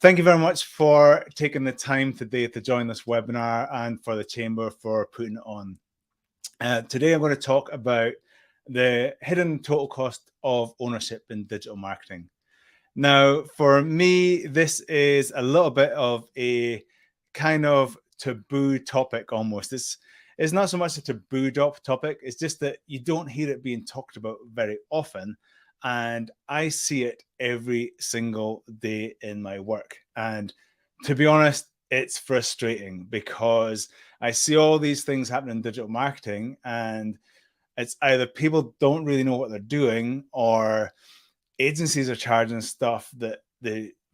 Thank you very much for taking the time today to join this webinar and for the Chamber for putting it on. Today I'm going to talk about the hidden total cost of ownership in digital marketing. Now, for me, this is a little bit of a kind of taboo topic almost. It's not so much a taboo topic, it's just that you don't hear it being talked about very often. And I see it every single day in my work. And to be honest, it's frustrating because I see all these things happen in digital marketing, and it's either people don't really know what they're doing, or agencies are charging stuff that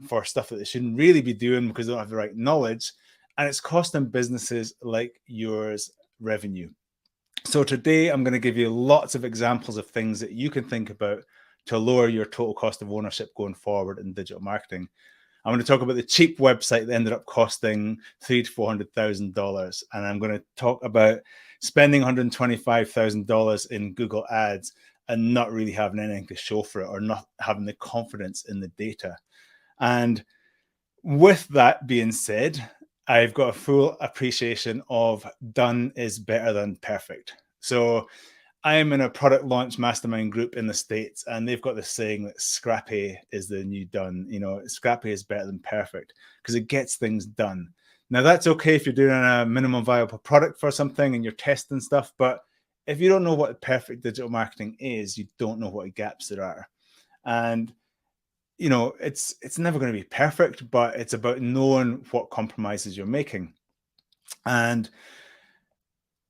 for stuff that they shouldn't really be doing because they don't have the right knowledge, and it's costing businesses like yours revenue. So today I'm going to give you lots of examples of things that you can think about to lower your total cost of ownership going forward in digital marketing. I'm going to talk about the cheap website that ended up costing $300,000 to $400,000, and I'm going to talk about spending $125,000 in Google Ads and not really having anything to show for it, or not having the confidence in the data. And with that being said, I've got a full appreciation of done is better than perfect. So I'm in a product launch mastermind group in the States, and they've got this saying that scrappy is the new done. You know, scrappy is better than perfect because it gets things done. Now, that's okay if you're doing a minimum viable product for something and you're testing stuff, but if you don't know what perfect digital marketing is, you don't know what gaps there are. And you know, it's never going to be perfect, but it's about knowing what compromises you're making. And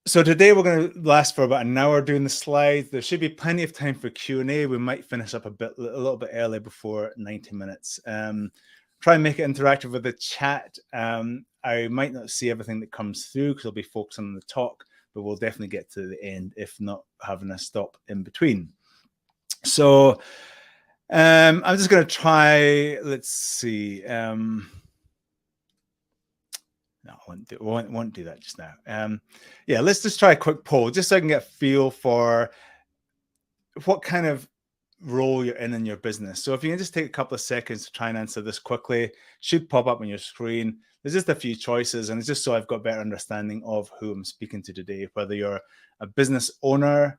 so today we're going to last for about an hour doing the slides. There should be plenty of time for Q&A. We might finish up a little bit early, before 90 minutes. Try and make it interactive with the chat. I might not see everything that comes through because I'll be focusing on the talk, but we'll definitely get to the end, if not having a stop in between. So I'm just going to try, let's see. No, I won't do that just now. Yeah, let's just try a quick poll, just so I can get a feel for what kind of role you're in your business. So if you can just take a couple of seconds to try and answer this quickly, should pop up on your screen. There's just a few choices, and it's just so I've got a better understanding of who I'm speaking to today, whether you're a business owner,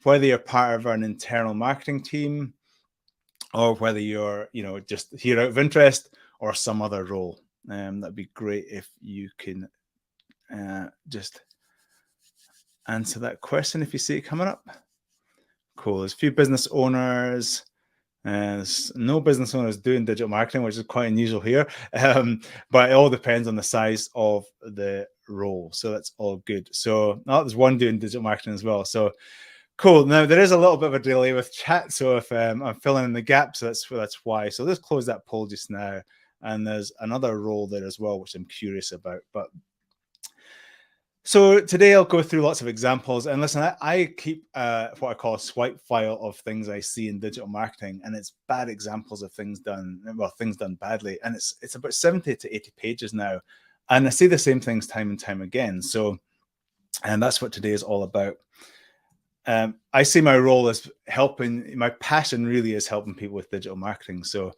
whether you're part of an internal marketing team, or whether you're, you know, just here out of interest or some other role. That'd be great if you can just answer that question if you see it coming up. Cool. There's a few business owners. There's no business owners doing digital marketing, which is quite unusual here. But it all depends on the size of the role. So that's all good. So there's one doing digital marketing as well. So cool. Now there is a little bit of a delay with chat, so if I'm filling in the gaps, that's why. So let's close that poll just now. And there's another role there as well, which I'm curious about. But so today I'll go through lots of examples. And listen, I keep what I call a swipe file of things I see in digital marketing, and it's bad examples of things done badly. And it's about 70 to 80 pages now, and I see the same things time and time again. So, and that's what today is all about. I see my role as helping. My passion really is helping people with digital marketing. So,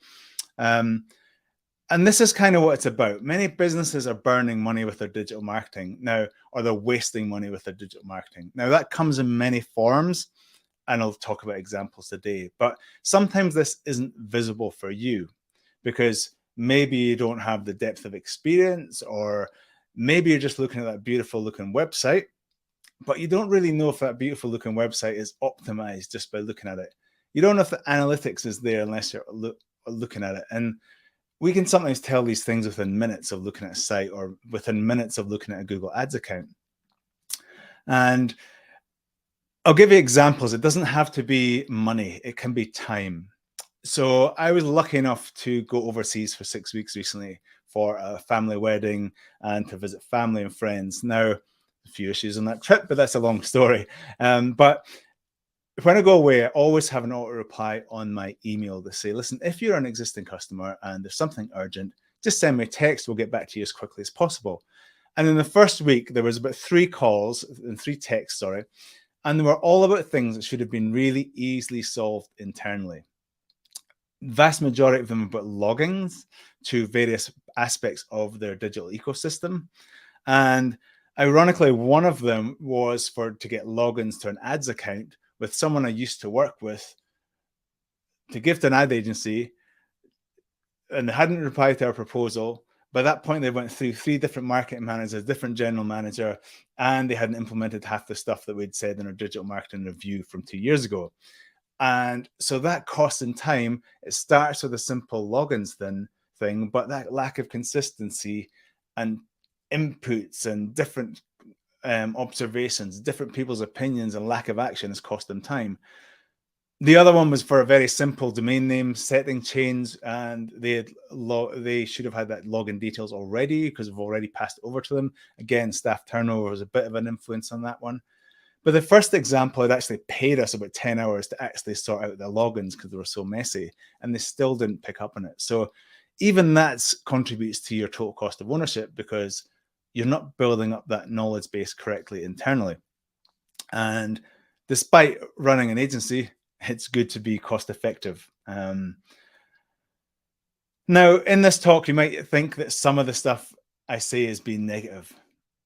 and this is kind of what it's about. Many businesses are burning money with their digital marketing now, or they're wasting money with their digital marketing. Now, that comes in many forms, and I'll talk about examples today. But sometimes this isn't visible for you because maybe you don't have the depth of experience, or maybe you're just looking at that beautiful looking website, but you don't really know if that beautiful looking website is optimized just by looking at it. You don't know if the analytics is there unless you're looking at it. And we can sometimes tell these things within minutes of looking at a site, or within minutes of looking at a Google Ads account. And I'll give you examples. It doesn't have to be money. It can be time. So I was lucky enough to go overseas for 6 weeks recently for a family wedding and to visit family and friends. Now, a few issues on that trip, but that's a long story. But when I go away, I always have an auto reply on my email to say, listen, if you're an existing customer and there's something urgent, just send me a text. We'll get back to you as quickly as possible. And in the first week, there was about 3 calls and 3 texts, and they were all about things that should have been really easily solved internally. vast majority of them about logins to various aspects of their digital ecosystem. And ironically, one of them was to get logins to an ads account with someone I used to work with to give to an ad agency, and they hadn't replied to our proposal. By that point, they went through 3 different marketing managers, different general manager, and they hadn't implemented half the stuff that we'd said in our digital marketing review from 2 years ago. And so that cost in time, it starts with a simple logins thing, but that lack of consistency and inputs and different observations, different people's opinions and lack of action has cost them time. The other one was for a very simple domain name setting change, and they should have had that login details already because we've already passed over to them. Again, staff turnover was a bit of an influence on that one. But the first example had actually paid us about 10 hours to actually sort out the logins because they were so messy, and they still didn't pick up on it. So even that contributes to your total cost of ownership because you're not building up that knowledge base correctly internally. And despite running an agency, it's good to be cost effective. Now, in this talk, you might think that some of the stuff I say is being negative.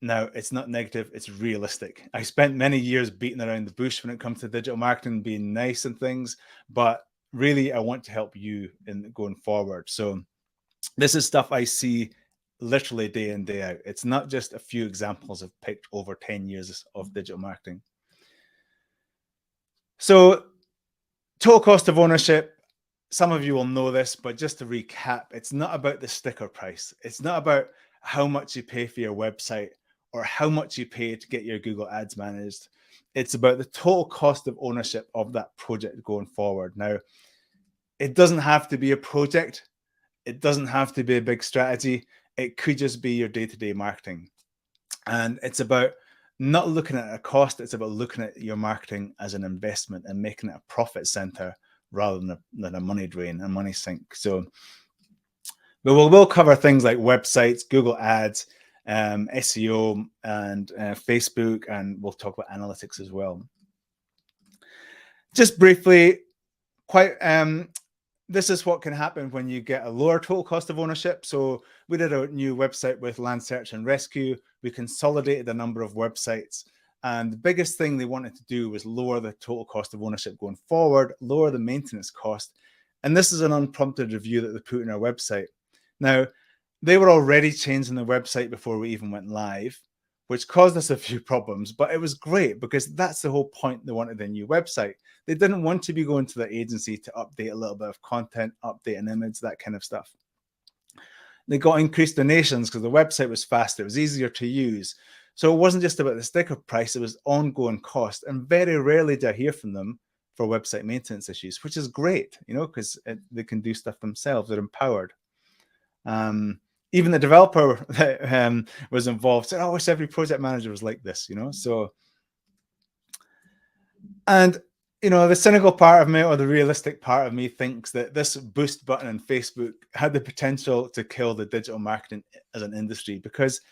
Now, it's not negative, it's realistic. I spent many years beating around the bush when it comes to digital marketing, being nice and things, but really I want to help you in going forward. So this is stuff I see literally day in, day out. It's not just a few examples I've picked over 10 years of digital marketing. So total cost of ownership, some of you will know this, but just to recap, it's not about the sticker price. It's not about how much you pay for your website or how much you pay to get your Google Ads managed. It's about the total cost of ownership of that project going forward. Now, it doesn't have to be a project. It doesn't have to be a big strategy. It could just be your day-to-day marketing. And it's about not looking at a cost. It's about looking at your marketing as an investment and making it a profit center rather than a money drain, a money sink. So, but we'll cover things like websites, Google Ads, SEO, and Facebook, and we'll talk about analytics as well. Just briefly, this is what can happen when you get a lower total cost of ownership. So we did a new website with Land Search and Rescue. We consolidated a number of websites. And the biggest thing they wanted to do was lower the total cost of ownership going forward, lower the maintenance cost. And this is an unprompted review that they put in our website. Now, they were already changing the website before we even went live, which caused us a few problems, but it was great because that's the whole point. They wanted a new website. They didn't want to be going to the agency to update a little bit of content, update an image, that kind of stuff. They got increased donations because the website was faster, it was easier to use. So it wasn't just about the sticker price, it was ongoing cost. And very rarely do I hear from them for website maintenance issues, which is great, because they can do stuff themselves. They're empowered. Even the developer that was involved said, "Oh, I wish every project manager was like this," So, and the cynical part of me or the realistic part of me thinks that this boost button on Facebook had the potential to kill the digital marketing as an industry, because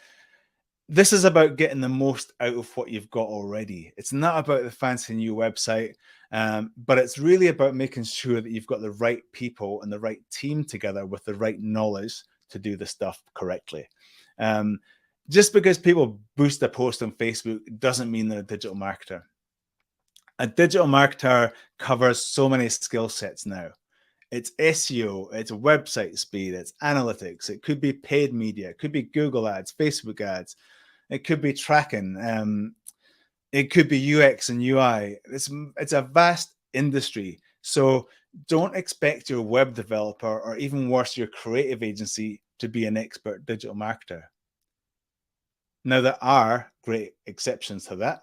this is about getting the most out of what you've got already. It's not about the fancy new website, but it's really about making sure that you've got the right people and the right team together with the right knowledge to do the stuff correctly. Just because people boost a post on Facebook doesn't mean they're a digital marketer. A digital marketer covers so many skill sets now. It's SEO, it's website speed, it's analytics, it could be paid media, it could be Google ads, Facebook ads, it could be tracking, it could be UX and UI. It's a vast industry. So don't expect your web developer, or even worse, your creative agency, to be an expert digital marketer. Now, there are great exceptions to that,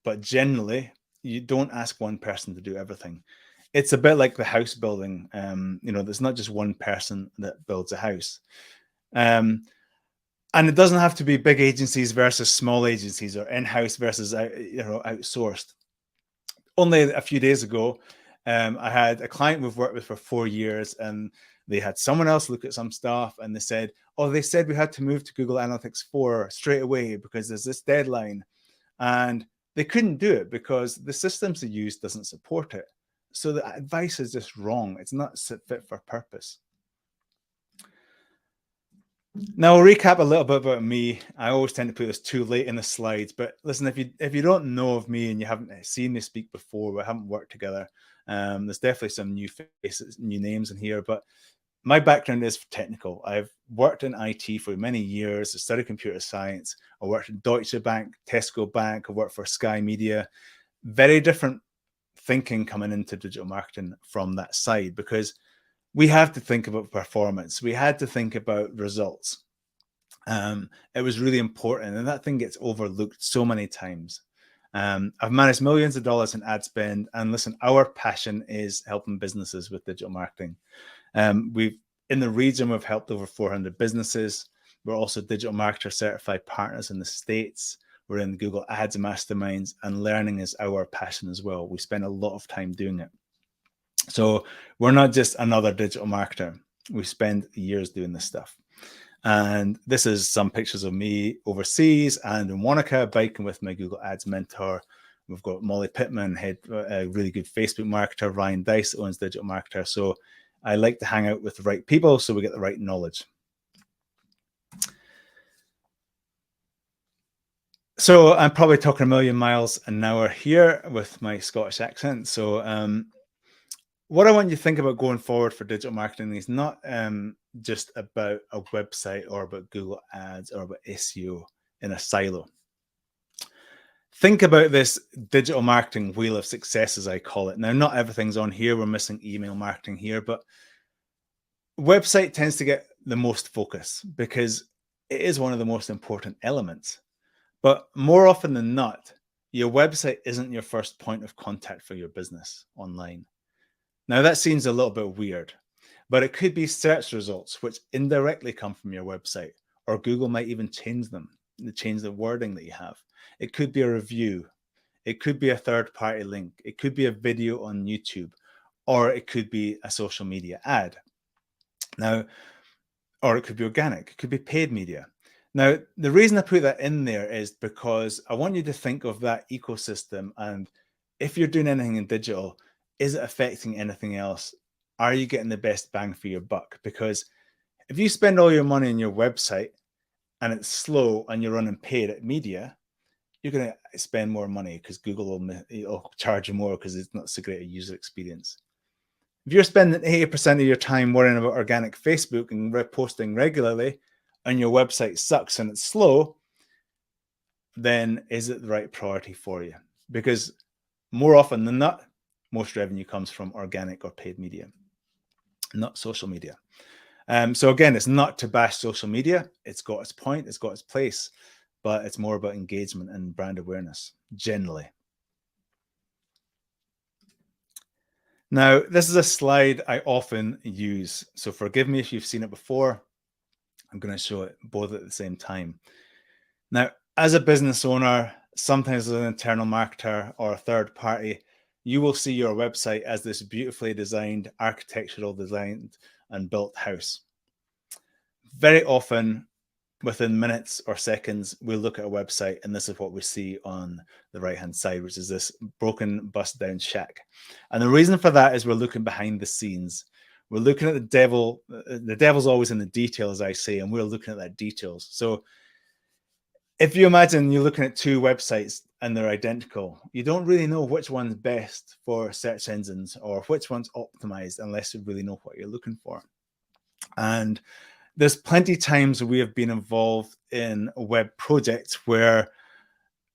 but generally, you don't ask one person to do everything. It's a bit like the house building. There's not just one person that builds a house. And it doesn't have to be big agencies versus small agencies, or in-house versus outsourced. Only a few days ago, I had a client we've worked with for 4 years, and they had someone else look at some stuff, and they said we had to move to Google Analytics 4 straight away because there's this deadline. And they couldn't do it because the systems they use doesn't support it. So the advice is just wrong. It's not fit for purpose. Now I'll recap a little bit about me. I always tend to put this too late in the slides, but listen, if you don't know of me and you haven't seen me speak before, we haven't worked together, there's definitely some new faces, new names in here, but my background is technical. I've worked in IT for many years. I studied computer science. I worked at Deutsche Bank, Tesco Bank. I worked for Sky Media. Very different thinking coming into digital marketing from that side, because we have to think about performance. We had to think about results. It was really important, and that thing gets overlooked so many times. I've managed millions of dollars in ad spend, and listen, our passion is helping businesses with digital marketing. We've in the region, we've helped over 400 businesses. We're also digital marketer certified partners in the States. We're in Google Ads masterminds, and learning is our passion as well. We spend a lot of time doing it. So we're not just another digital marketer. We spend years doing this stuff. And this is some pictures of me overseas and in Wanaka biking with my Google Ads mentor. We've got Molly Pittman, a really good Facebook marketer. Ryan Dice owns Digital Marketer. So I like to hang out with the right people so we get the right knowledge. So I'm probably talking a million miles an hour here with my Scottish accent. So what I want you to think about going forward for digital marketing is not just about a website or about Google Ads or about SEO in a silo. Think about this digital marketing wheel of success, as I call it. Now, not everything's on here. We're missing email marketing here, but website tends to get the most focus because it is one of the most important elements. But more often than not, your website isn't your first point of contact for your business online. Now, that seems a little bit weird, but it could be search results, which indirectly come from your website, or Google might even change them, change the wording that you have. It could be a review. It could be a third-party link. It could be a video on YouTube, or it could be a social media ad. Now, or it could be organic. It could be paid media. Now, the reason I put that in there is because I want you to think of that ecosystem, and if you're doing anything in digital, is it affecting anything else? Are you getting the best bang for your buck? Because if you spend all your money on your website and it's slow and you're running paid media, you're going to spend more money because Google will charge you more because it's not so great a user experience. If you're spending 80% of your time worrying about organic Facebook and posting regularly, and your website sucks and it's slow, then is it the right priority for you? Because more often than not, most revenue comes from organic or paid media, not social media. So again, it's not to bash social media. It's got its point, it's got its place, but it's more about engagement and brand awareness generally. Now, this is a slide I often use, so forgive me if you've seen it before. I'm going to show it both at the same time. Now, as a business owner, sometimes as an internal marketer or a third party, you will see your website as this beautifully designed, architectural designed and built house. Very often, within minutes or seconds, we'll look at a website and this is what we see on the right-hand side, which is this broken, bust down shack. And the reason for that is we're looking behind the scenes. We're looking at the devil. The devil's always in the detail, as I say, and we're looking at that details. So if you imagine you're looking at two websites and they're identical, you don't really know which one's best for search engines or which one's optimized unless you really know what you're looking for. And there's plenty of times we have been involved in web projects where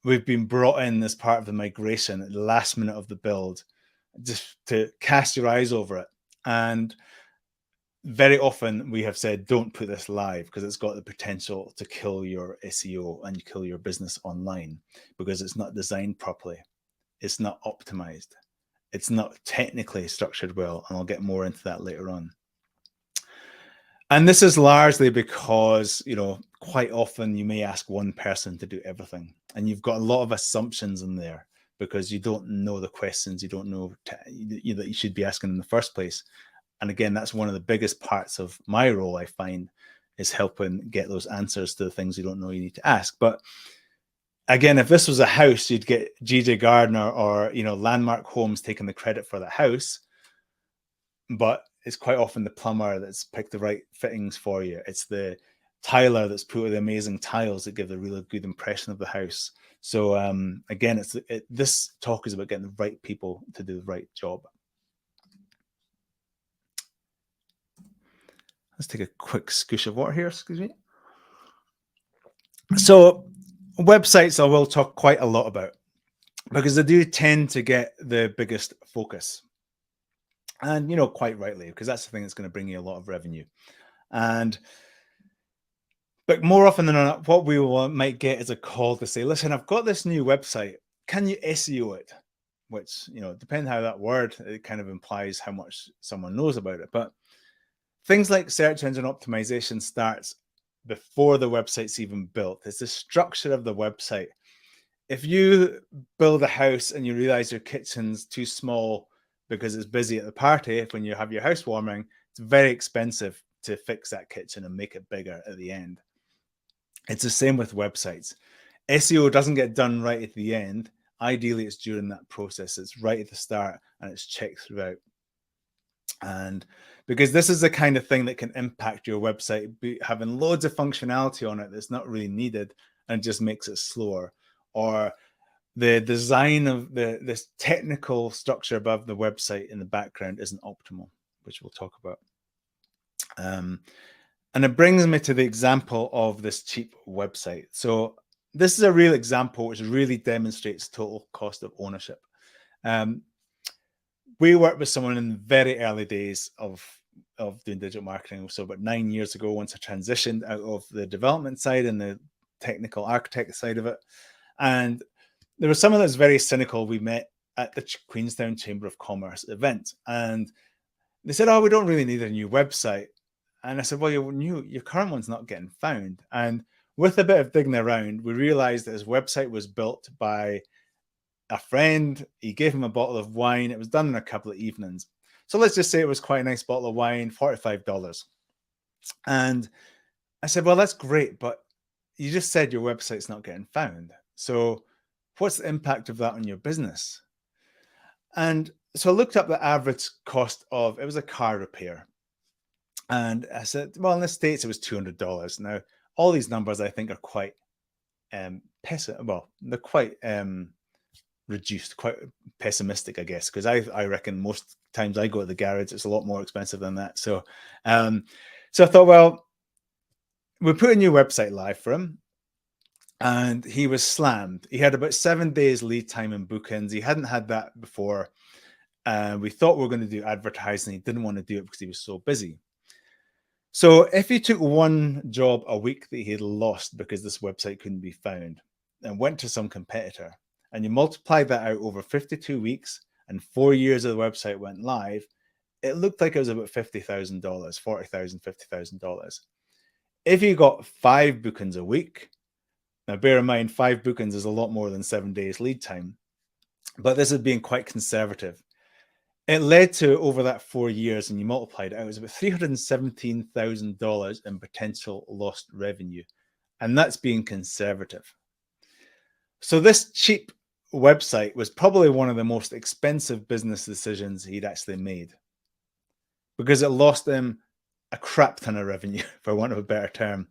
we've been brought in as part of the migration at the last minute of the build, just to cast your eyes over it. And very often we have said, don't put this live because it's got the potential to kill your SEO and kill your business online because it's not designed properly. It's not optimized. It's not technically structured well. And I'll get more into that later on. And this is largely because, quite often you may ask one person to do everything. And you've got a lot of assumptions in there because you don't know the questions you don't know that you should be asking in the first place. And again, that's one of the biggest parts of my role, I find, is helping get those answers to the things you don't know you need to ask. But Again, if this was a house, you'd get GJ Gardner or, Landmark Homes taking the credit for the house, but it's quite often the plumber that's picked the right fittings for you. It's the tiler that's put the amazing tiles that give a really good impression of the house. So again, this talk is about getting the right people to do the right job. Let's take a quick scoosh of water here, excuse me. So websites I will talk quite a lot about because they do tend to get the biggest focus. And, quite rightly, because that's the thing that's going to bring you a lot of revenue. But more often than not, what we might get is a call to say, listen, I've got this new website. Can you SEO it? Which, depending how that word, it kind of implies how much someone knows about it. But things like search engine optimization starts before the website's even built. It's the structure of the website. If you build a house and you realize your kitchen's too small because it's busy at the party, when you have your housewarming, it's very expensive to fix that kitchen and make it bigger at the end. It's the same with websites. SEO doesn't get done right at the end. Ideally, it's during that process. It's right at the start and it's checked throughout. And because this is the kind of thing that can impact your website, having loads of functionality on it that's not really needed and just makes it slower, or the design of this technical structure above the website in the background isn't optimal, which we'll talk about. And it brings me to the example of this cheap website. So this is a real example which really demonstrates total cost of ownership. We worked with someone in the very early days of doing digital marketing. So about 9 years ago, once I transitioned out of the development side and the technical architect side of it. And there was someone that was very cynical. We met at the Queenstown Chamber of Commerce event, and they said, "Oh, we don't really need a new website." And I said, "Well, your current one's not getting found." And with a bit of digging around, we realized that his website was built by a friend. He gave him a bottle of wine. It was done in a couple of evenings. So let's just say it was quite a nice bottle of wine, $45. And I said, "Well, that's great, but you just said your website's not getting found. So what's the impact of that on your business?" And so I looked up the average cost of, it was a car repair. And I said, well, in the States, it was $200. Now, all these numbers I think are quite they're quite reduced, quite pessimistic, I guess, because I reckon most times I go to the garage, it's a lot more expensive than that. So, so I thought, well, we put a new website live for him, and he was slammed. He had about 7 days lead time in bookings. He hadn't had that before. We thought we were going to do advertising. He didn't want to do it because he was so busy. So if he took one job a week that he had lost because this website couldn't be found and went to some competitor, and you multiply that out over 52 weeks and 4 years of the website went live, it looked like it was about $50,000, $40,000, $50,000. If you got 5 bookings a week, now bear in mind, 5 bookings is a lot more than 7 days lead time, but this is being quite conservative. It led to, over that 4 years, and you multiplied it out, it was about $317,000 in potential lost revenue. And that's being conservative. So this cheap website was probably one of the most expensive business decisions he'd actually made, because it lost him a crap ton of revenue, for want of a better term.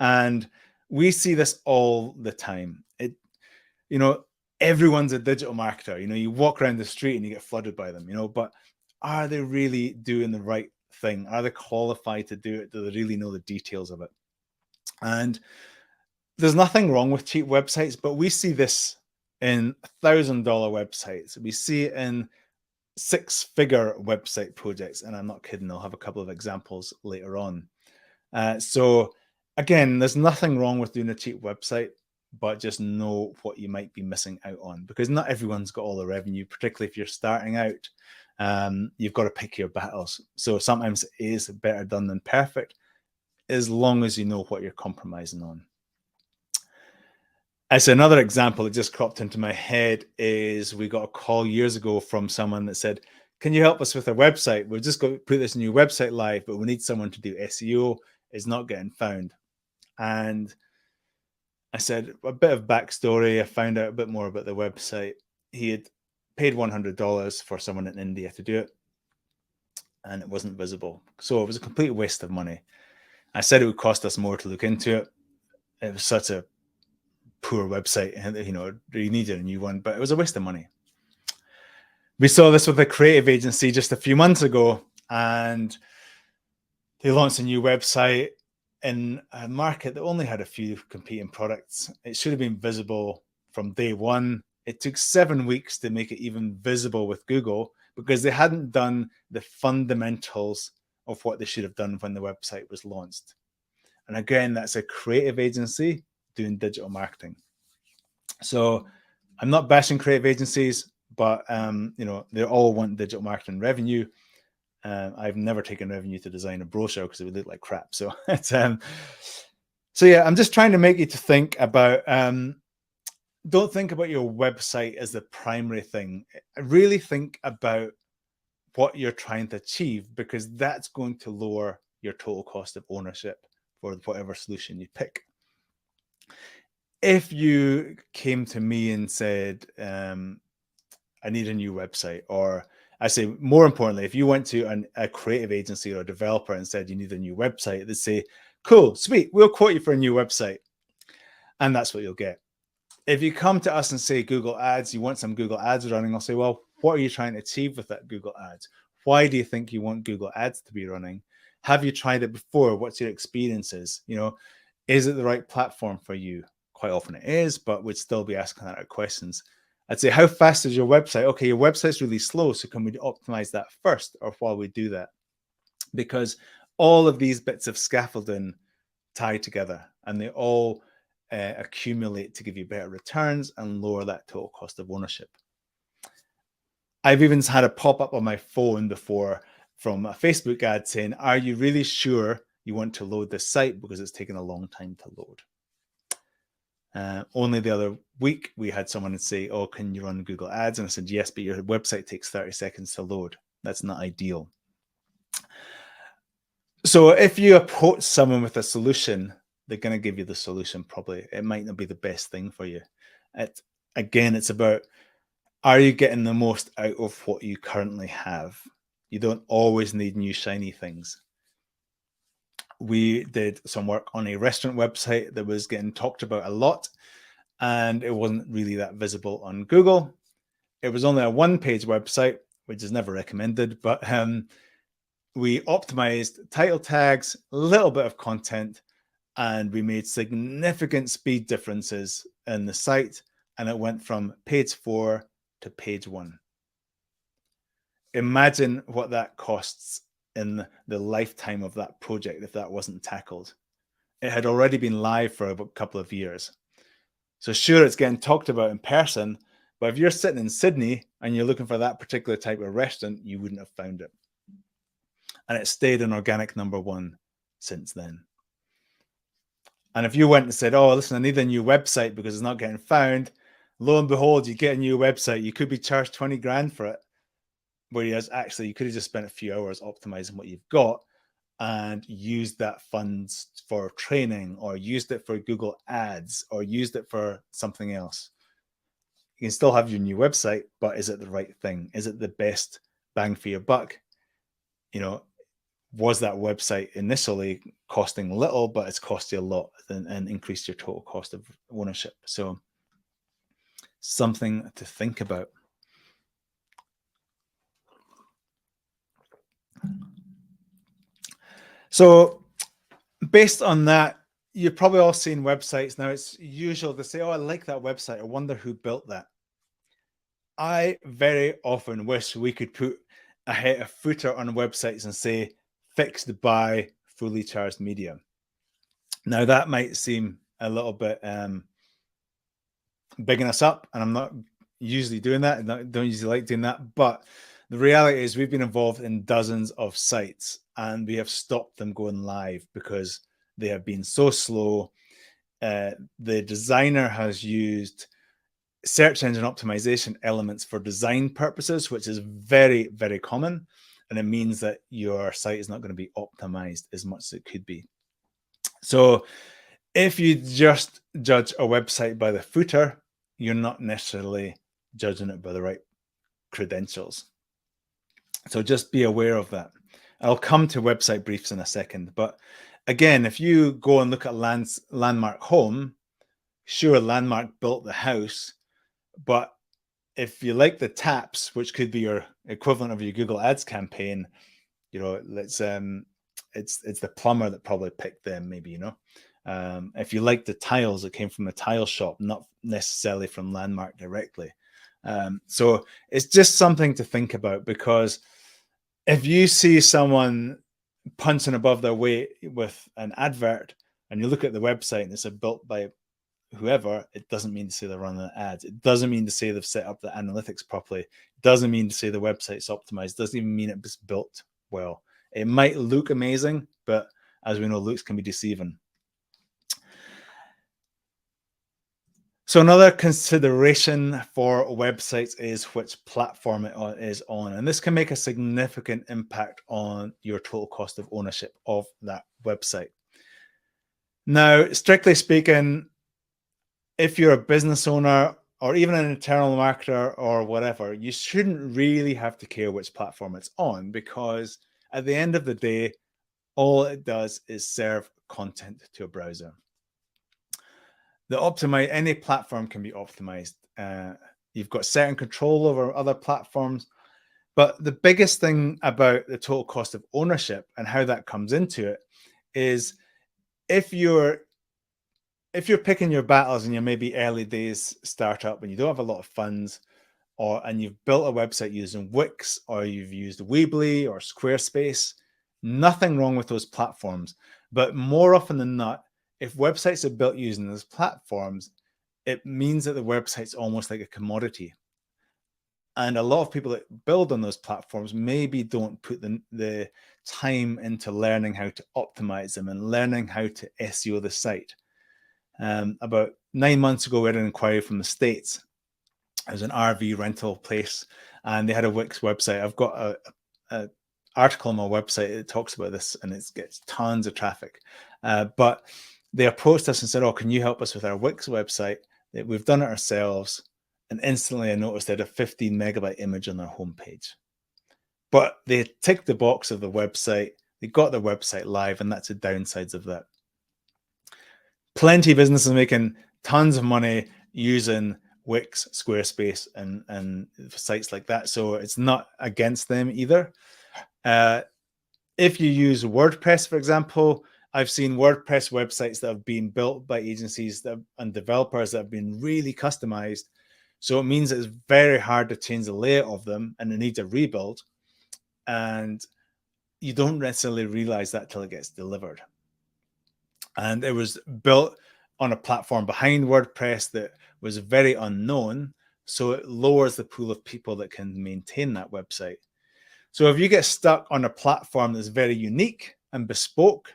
And we see this all the time. Everyone's a digital marketer. You walk around the street and you get flooded by them, but are they really doing the right thing? Are they qualified to do it? Do they really know the details of it? And there's nothing wrong with cheap websites, but we see this in $1,000 websites. We see it in 6-figure website projects. And I'm not kidding. I'll have a couple of examples later on. So again, there's nothing wrong with doing a cheap website, but just know what you might be missing out on, because not everyone's got all the revenue, particularly if you're starting out. You've got to pick your battles. So sometimes it is better done than perfect, as long as you know what you're compromising on. As another example that just cropped into my head is, we got a call years ago from someone that said, "Can you help us with our website? We're just going to put this new website live, but we need someone to do SEO. It's not getting found." And I said a bit of backstory. I found out a bit more about the website. He had paid $100 for someone in India to do it, and it wasn't visible. So it was a complete waste of money. I said it would cost us more to look into it. It was such a poor website, and you needed a new one, but it was a waste of money. We saw this with a creative agency just a few months ago, and they launched a new website in a market that only had a few competing products. It should have been visible from day one. It took 7 weeks to make it even visible with Google because they hadn't done the fundamentals of what they should have done when the website was launched. And again, that's a creative agency doing digital marketing. So I'm not bashing creative agencies, but they all want digital marketing revenue. I've never taken revenue to design a brochure because it would look like crap. So yeah, I'm just trying to make you to think about, don't think about your website as the primary thing. Really think about what you're trying to achieve, because that's going to lower your total cost of ownership for whatever solution you pick. If you came to me and said, I need a new website, or I say more importantly, if you went to a creative agency or a developer and said you need a new website, they'd say, cool, sweet, we'll quote you for a new website. And that's what you'll get. If you come to us and say Google Ads, you want some Google Ads running, I'll say, well, what are you trying to achieve with that Google Ads? Why do you think you want Google Ads to be running? Have you tried it before? What's your experiences? Is it the right platform for you? Quite often it is, but we'd still be asking that questions. I'd say, how fast is your website? Okay, your website's really slow, so can we optimize that first or while we do that? Because all of these bits of scaffolding tie together, and they all accumulate to give you better returns and lower that total cost of ownership. I've even had a pop-up on my phone before from a Facebook ad saying, are you really sure you want to load this site because it's taken a long time to load? Only the other week we had someone say, oh, can you run Google Ads? And I said, yes, but your website takes 30 seconds to load. That's not ideal. So if you approach someone with a solution, they're going to give you the solution. Probably it might not be the best thing for you. Again, it's about, are you getting the most out of what you currently have? You don't always need new shiny things. We did some work on a restaurant website that was getting talked about a lot, and it wasn't really that visible on Google. It was only a one-page website, which is never recommended, but we optimized title tags, a little bit of content, and we made significant speed differences in the site, and it went from page 4 to page 1. Imagine what that costs in the lifetime of that project if that wasn't tackled. It had already been live for a couple of years. So sure, it's getting talked about in person, but if you're sitting in Sydney and you're looking for that particular type of restaurant, you wouldn't have found it. And it stayed an organic #1 since then. And if you went and said, oh, listen, I need a new website because it's not getting found, lo and behold, you get a new website, you could be charged 20 grand for it. Whereas actually you could have just spent a few hours optimizing what you've got and used that funds for training, or used it for Google Ads, or used it for something else. You can still have your new website, but is it the right thing? Is it the best bang for your buck? Was that website initially costing little, but it's cost you a lot and increased your total cost of ownership? So something to think about. So based on that, you've probably all seen websites. Now it's usual to say, oh, I like that website. I wonder who built that. I very often wish we could put a footer on websites and say, fixed by Fully Charged Media. Now that might seem a little bit bigging us up, and I'm not usually doing that. I don't usually like doing that, but the reality is we've been involved in dozens of sites and we have stopped them going live because they have been so slow. The designer has used search engine optimization elements for design purposes, which is very, very common. And it means that your site is not going to be optimized as much as it could be. So if you just judge a website by the footer, you're not necessarily judging it by the right credentials. So just be aware of that. I'll come to website briefs in a second, but again, if you go and look at Landmark Home, sure, Landmark built the house, but if you like the taps, which could be your equivalent of your Google Ads campaign, it's the plumber that probably picked them, maybe, if you like the tiles that came from the tile shop, not necessarily from Landmark directly. So it's just something to think about, because if you see someone punching above their weight with an advert and you look at the website and it's built by whoever, it doesn't mean to say they're running ads. It doesn't mean to say they've set up the analytics properly. It doesn't mean to say the website's optimized. It doesn't even mean it was built well. It might look amazing, but as we know, looks can be deceiving. So another consideration for websites is which platform it is on. And this can make a significant impact on your total cost of ownership of that website. Now, strictly speaking, if you're a business owner or even an internal marketer or whatever, you shouldn't really have to care which platform it's on, because at the end of the day, all it does is serve content to a browser. Any platform can be optimized. You've got certain control over other platforms, but the biggest thing about the total cost of ownership and how that comes into it is if you're picking your battles and you're maybe early days startup and you don't have a lot of funds, and you've built a website using Wix, or you've used Weebly or Squarespace, nothing wrong with those platforms. But more often than not, if websites are built using those platforms, it means that the website's almost like a commodity. And a lot of people that build on those platforms maybe don't put the time into learning how to optimize them and learning how to SEO the site. About 9 months ago, we had an inquiry from the States. It was an RV rental place, and they had a Wix website. I've got a article on my website that talks about this, and it gets tons of traffic. But they approached us and said, "Oh, can you help us with our Wix website? We've done it ourselves." And instantly I noticed they had a 15 megabyte image on their homepage. But they ticked the box of the website. They got their website live, and that's the downsides of that. Plenty of businesses making tons of money using Wix, Squarespace, and sites like that. So it's not against them either. If you use WordPress, for example, I've seen WordPress websites that have been built by agencies and developers that have been really customized. So it means it's very hard to change the layout of them, and it needs a rebuild. And you don't necessarily realize that till it gets delivered. And it was built on a platform behind WordPress that was very unknown. So it lowers the pool of people that can maintain that website. So if you get stuck on a platform that's very unique and bespoke,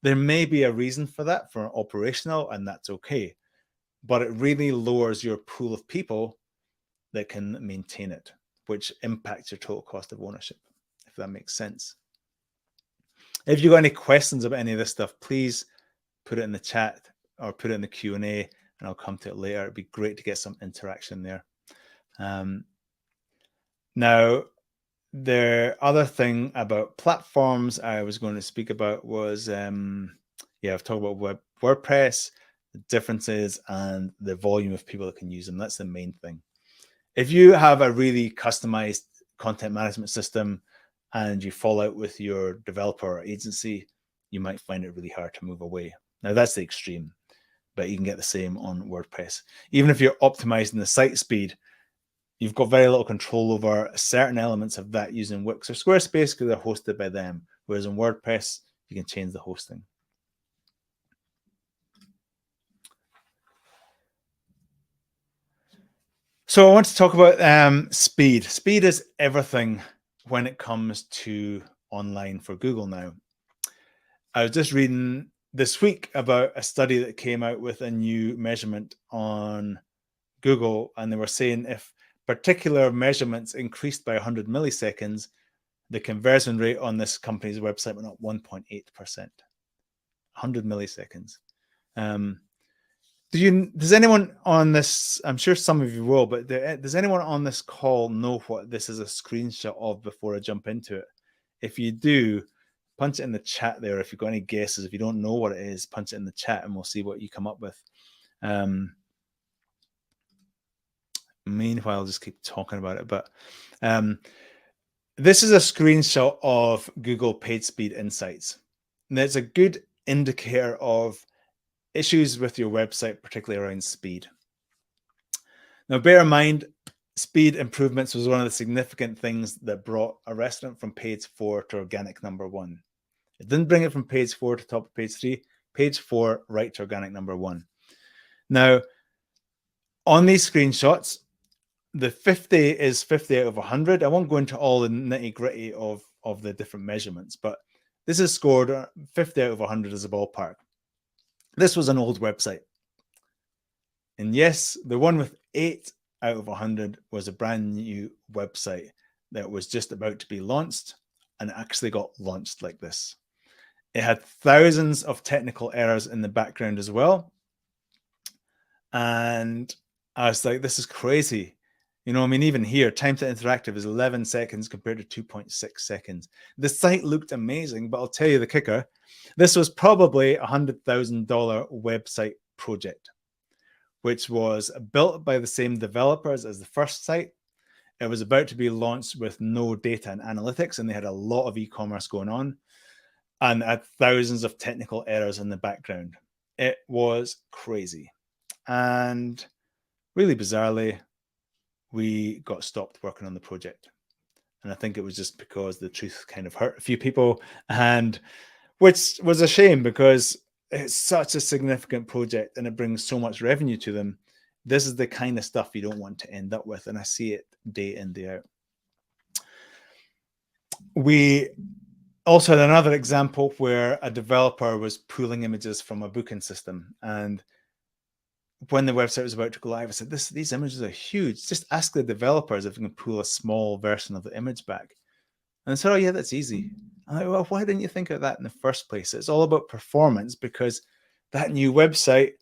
there may be a reason for that, for operational, and that's okay. But it really lowers your pool of people that can maintain it, which impacts your total cost of ownership, if that makes sense. If you've got any questions about any of this stuff, please put it in the chat or put it in the Q&A, and I'll come to it later. It'd be great to get some interaction there. Now, the other thing about platforms I was going to speak about was, I've talked about WordPress, the differences, and the volume of people that can use them. That's the main thing. If you have a really customized content management system and you fall out with your developer or agency, you might find it really hard to move away. Now, that's the extreme, but you can get the same on WordPress. Even if you're optimizing the site speed, you've got very little control over certain elements of that using Wix or Squarespace because they're hosted by them. Whereas in WordPress, you can change the hosting. So I want to talk about speed. Speed is everything when it comes to online for Google now. I was just reading this week about a study that came out with a new measurement on Google, and they were saying if particular measurements increased by 100 milliseconds, the conversion rate on this company's website went up 1.8%. 100 milliseconds. Does anyone on this, I'm sure some of you will, but does anyone on this call know what this is a screenshot of before I jump into it? If you do, punch it in the chat there. If you've got any guesses, if you don't know what it is, punch it in the chat and we'll see what you come up with. Meanwhile, I'll just keep talking about it. But this is a screenshot of Google PageSpeed Insights. And it's a good indicator of issues with your website, particularly around speed. Now, bear in mind, speed improvements was one of the significant things that brought a restaurant from page 4 to organic number 1. It didn't bring it from page 4 to top of page 3, page 4 right to organic number 1. Now, on these screenshots, the 50 is 50 out of 100. I won't go into all the nitty gritty of the different measurements, but this is scored 50 out of 100 as a ballpark. This was an old website. And yes, the one with 8 out of 100 was a brand new website that was just about to be launched and actually got launched like this. It had thousands of technical errors in the background as well. And I was like, this is crazy. You know, I mean, even here, time to interactive is 11 seconds compared to 2.6 seconds. The site looked amazing, but I'll tell you the kicker. This was probably a $100,000 website project, which was built by the same developers as the first site. It was about to be launched with no data and analytics, and they had a lot of e-commerce going on and had thousands of technical errors in the background. It was crazy. And really bizarrely, we got stopped working on the project. And I think it was just because the truth kind of hurt a few people, and which was a shame because it's such a significant project and it brings so much revenue to them. This is the kind of stuff you don't want to end up with. And I see it day in, day out. We also had another example where a developer was pulling images from a booking system. And when the website was about to go live, I said, these images are huge. Just ask the developers if you can pull a small version of the image back. And I said, oh, yeah, that's easy. I'm like, well, why didn't you think of that in the first place? It's all about performance, because that new website,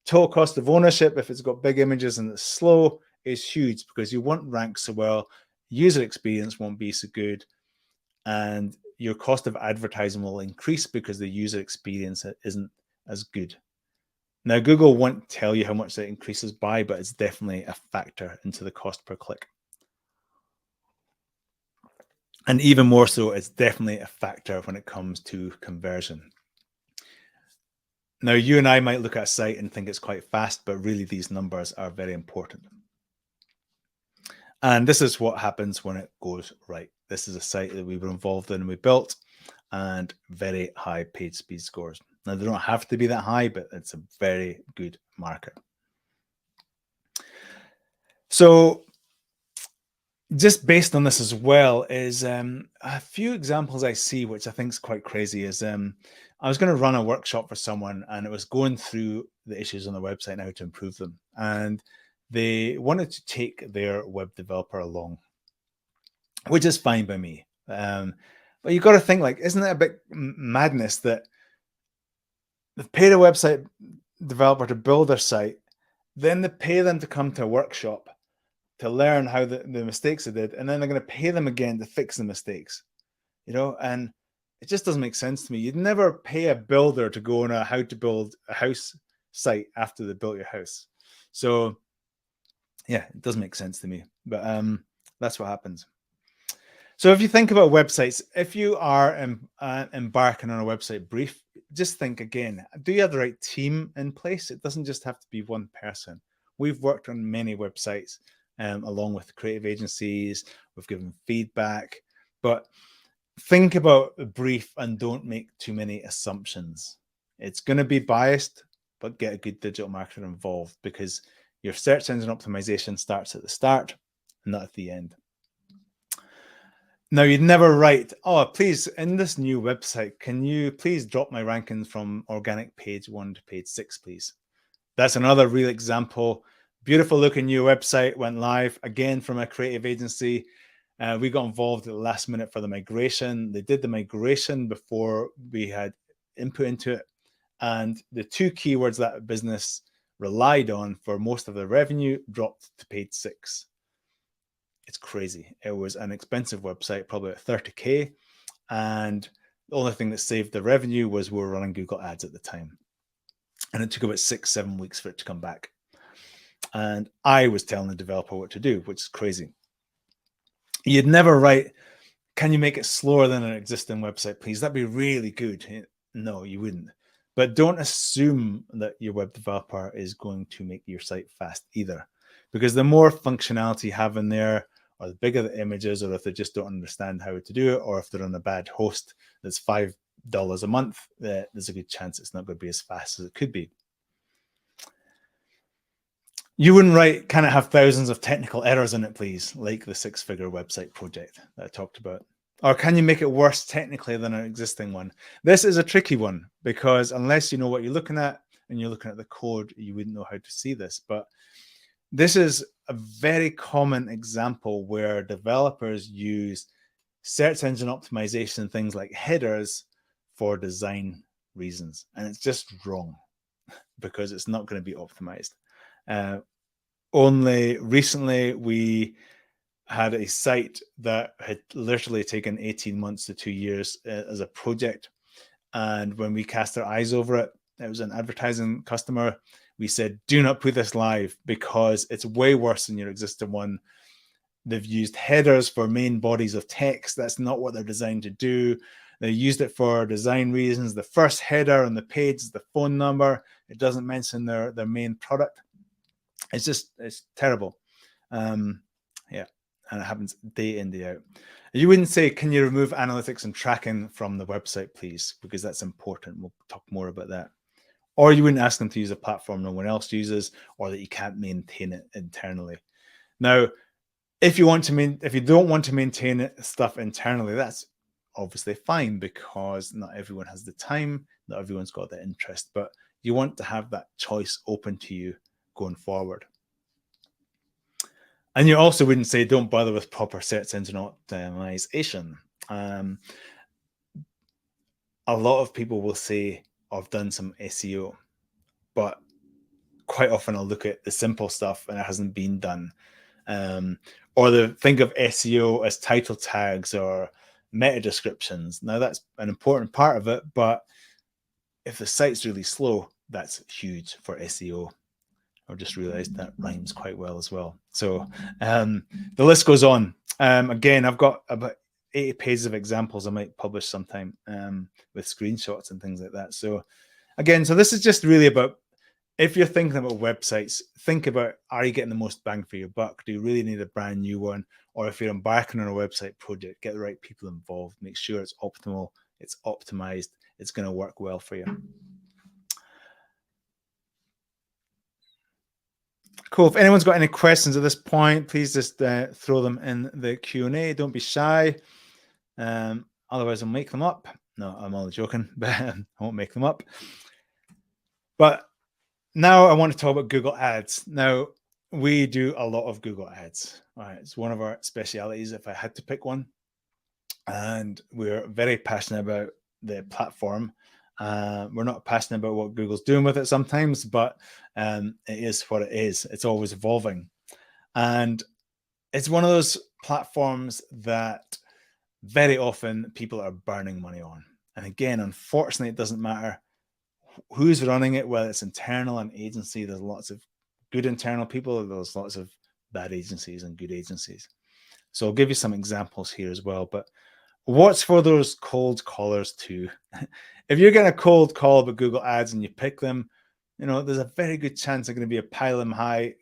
total cost of ownership, if it's got big images and it's slow, is huge because you won't rank so well. User experience won't be so good. And your cost of advertising will increase because the user experience isn't as good. Now, Google won't tell you how much that increases by, but it's definitely a factor into the cost per click. And even more so, it's definitely a factor when it comes to conversion. Now, you and I might look at a site and think it's quite fast, but really these numbers are very important. And this is what happens when it goes right. This is a site that we were involved in and we built, and very high page speed scores. Now, they don't have to be that high, but it's a very good market. So just based on this as well is a few examples I see, which I think is quite crazy, is I was going to run a workshop for someone and it was going through the issues on the website and how to improve them. And they wanted to take their web developer along, which is fine by me. But you've got to think, like, isn't it a bit madness that they've paid a website developer to build their site, then they pay them to come to a workshop to learn how the mistakes they did, and then they're going to pay them again to fix the mistakes, you know? And it just doesn't make sense to me. You'd never pay a builder to go on a how to build a house site after they built your house. So yeah, it doesn't make sense to me, but that's what happens. So if you think about websites, if you are embarking on a website brief, just think again, do you have the right team in place? It doesn't just have to be one person. We've worked on many websites along with creative agencies. We've given feedback, but think about the brief and don't make too many assumptions. It's going to be biased, but get a good digital marketer involved, because your search engine optimization starts at the start, not at the end. Now, you'd never write, oh, please, in this new website, can you please drop my rankings from organic page 1 to page 6, please? That's another real example. Beautiful looking new website went live, again, from a creative agency. We got involved at the last minute for the migration. They did the migration before we had input into it. And the two keywords that business relied on for most of their revenue dropped to paid 6. It's crazy. It was an expensive website, probably at 30K. And the only thing that saved the revenue was we were running Google Ads at the time. And it took about 6-7 weeks for it to come back. And I was telling the developer what to do, which is crazy. You'd never write, can you make it slower than an existing website, please? That'd be really good. No, you wouldn't. But don't assume that your web developer is going to make your site fast either. Because the more functionality you have in there, or the bigger the images, or if they just don't understand how to do it, or if they're on a bad host that's $5 a month, there's a good chance it's not going to be as fast as it could be. You wouldn't write, can it have thousands of technical errors in it, please, like the 6-figure website project that I talked about. Or can you make it worse technically than an existing one? This is a tricky one, because unless you know what you're looking at and you're looking at the code, you wouldn't know how to see this. But this is a very common example where developers use search engine optimization and things like headers for design reasons. And it's just wrong because it's not going to be optimized. Only recently we had a site that had literally taken 18 months to 2 years as a project. And when we cast our eyes over it, it was an advertising customer. We said, do not put this live because it's way worse than your existing one. They've used headers for main bodies of text. That's not what they're designed to do. They used it for design reasons. The first header on the page is the phone number. It doesn't mention their main product. It's terrible. Yeah, and it happens day in, day out. You wouldn't say, can you remove analytics and tracking from the website, please? Because that's important. We'll talk more about that. Or you wouldn't ask them to use a platform no one else uses, or that you can't maintain it internally. Now, if you don't want to maintain stuff internally, that's obviously fine, because not everyone has the time, not everyone's got the interest, but you want to have that choice open to you going forward. And you also wouldn't say, don't bother with proper search engine optimization. A lot of people will say, I've done some SEO, but quite often I'll look at the simple stuff and it hasn't been done. Or they think of SEO as title tags or meta descriptions. Now that's an important part of it, but if the site's really slow, that's huge for SEO. I just realized that rhymes quite well as well. So the list goes on. Again, I've got about 80 pages of examples I might publish sometime with screenshots and things like that. So again, so this is just really about, if you're thinking about websites, think about, are you getting the most bang for your buck? Do you really need a brand new one? Or if you're embarking on a website project, get the right people involved, make sure it's optimal, it's optimized, it's going to work well for you. Cool. If anyone's got any questions at this point, please just throw them in the Q&A. Don't be shy. Otherwise, I'll make them up. No, I'm only joking, but I won't make them up. But now I want to talk about Google Ads. Now, we do a lot of Google Ads. All right, it's one of our specialities if I had to pick one. And we're very passionate about the platform. We're not passionate about what Google's doing with it sometimes, but it is what it is. It's always evolving. And it's one of those platforms that very often people are burning money on. And again, unfortunately, it doesn't matter who's running it, whether it's internal and agency. There's lots of good internal people. There's lots of bad agencies and good agencies. So I'll give you some examples here as well. But what's for those cold callers too? If you're getting a cold call about Google Ads and you pick them, you know, there's a very good chance they're going to be a pile them high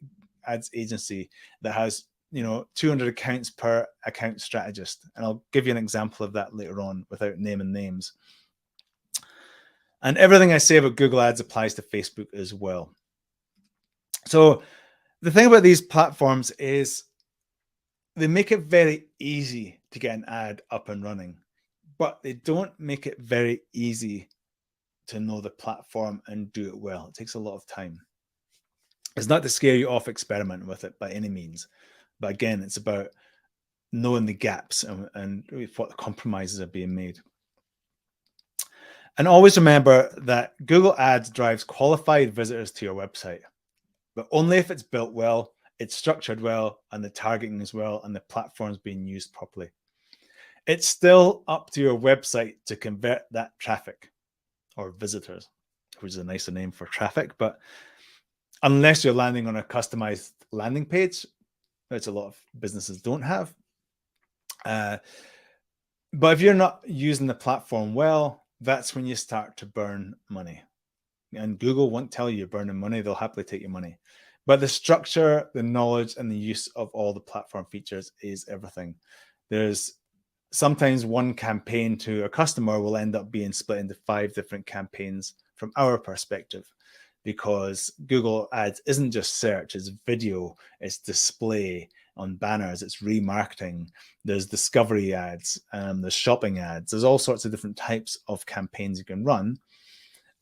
ads agency that has, you know, 200 accounts per account strategist. And I'll give you an example of that later on without naming names. And everything I say about Google Ads applies to Facebook as well. So the thing about these platforms is they make it very easy to get an ad up and running, but they don't make it very easy to know the platform and do it well. It takes a lot of time. It's not to scare you off experimenting with it by any means. But again, it's about knowing the gaps and what compromises are being made. And always remember that Google Ads drives qualified visitors to your website. but only if it's built well, it's structured well, and the targeting is well, and the platform's being used properly. It's still up to your website to convert that traffic or visitors, which is a nicer name for traffic. But unless you're landing on a customized landing page, which a lot of businesses don't have. But if you're not using the platform well, that's when you start to burn money. And Google won't tell you you're burning money. They'll happily take your money. But the structure, the knowledge, and the use of all the platform features is everything. There's sometimes one campaign to a customer will end up being split into 5 different campaigns from our perspective, because Google Ads isn't just search, it's video, it's display on banners, it's remarketing, there's discovery ads, there's shopping ads, there's all sorts of different types of campaigns you can run.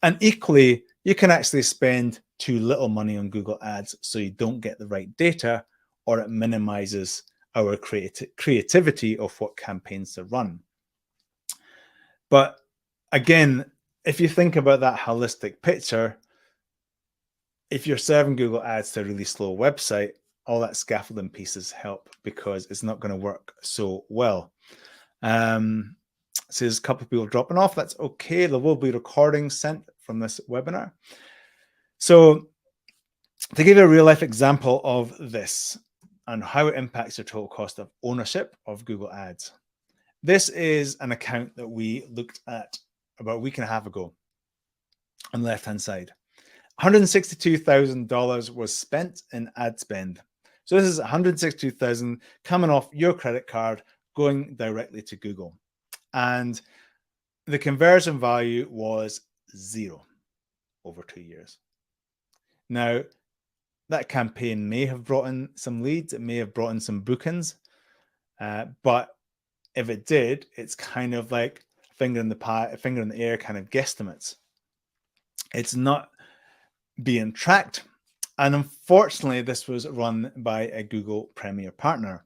And equally, you can actually spend too little money on Google Ads so you don't get the right data, or it minimizes our creativity of what campaigns to run. But again, if you think about that holistic picture, if you're serving Google Ads to a really slow website, all that scaffolding pieces help, because it's not going to work so well. So there's a couple of people dropping off. That's okay. There will be recordings sent from this webinar. So to give you a real life example of this and how it impacts your total cost of ownership of Google Ads. This is an account that we looked at about a week and a half ago on the left-hand side. $162,000 was spent in ad spend. So this is $162,000 coming off your credit card, going directly to Google. And the conversion value was 0 over 2 years. Now, that campaign may have brought in some leads, it may have brought in some bookings, but if it did, it's kind of like finger in the air kind of guesstimates. It's not being tracked. And unfortunately, this was run by a Google Premier Partner.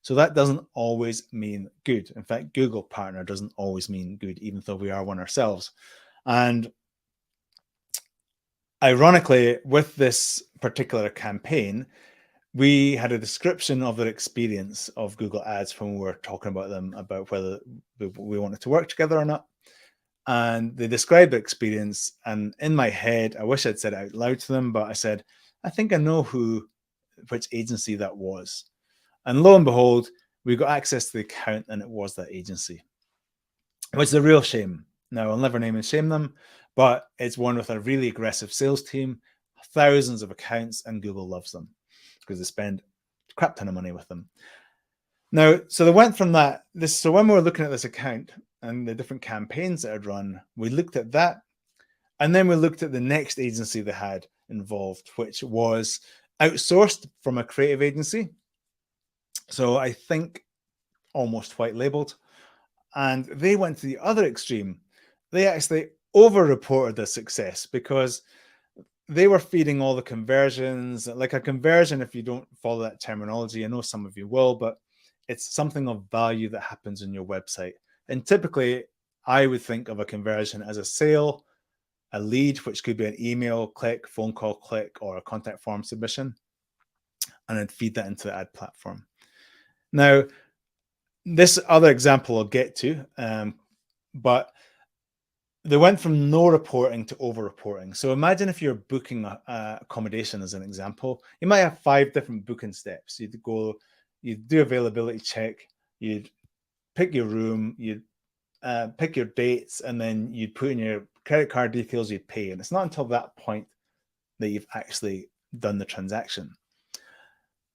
So that doesn't always mean good. In fact, Google Partner doesn't always mean good, even though we are one ourselves. And ironically, with this particular campaign, we had a description of their experience of Google Ads when we were talking about them, about whether we wanted to work together or not. And they described the experience. And in my head, I wish I'd said it out loud to them, but I said, I think I know which agency that was. And lo and behold, we got access to the account, and it was that agency, which is a real shame. Now, I'll never name and shame them, but it's one with a really aggressive sales team, thousands of accounts, and Google loves them because they spend a crap ton of money with them. Now, so they went from that. So when we were looking at this account and the different campaigns that I'd run, we looked at that. And then we looked at the next agency they had involved, which was outsourced from a creative agency. So I think almost white labeled. And they went to the other extreme. They actually over-reported the success because they were feeding all the conversions. Like a conversion, if you don't follow that terminology, I know some of you will, but it's something of value that happens in your website. And typically, I would think of a conversion as a sale, a lead, which could be an email click, phone call click, or a contact form submission, and then feed that into the ad platform. Now, this other example I'll get to, but they went from no reporting to over reporting. So imagine if you're booking accommodation as an example, you might have 5 different booking steps. You'd do availability check, you'd pick your room, you'd pick your dates, and then you'd put in your credit card details, you'd pay. And it's not until that point that you've actually done the transaction.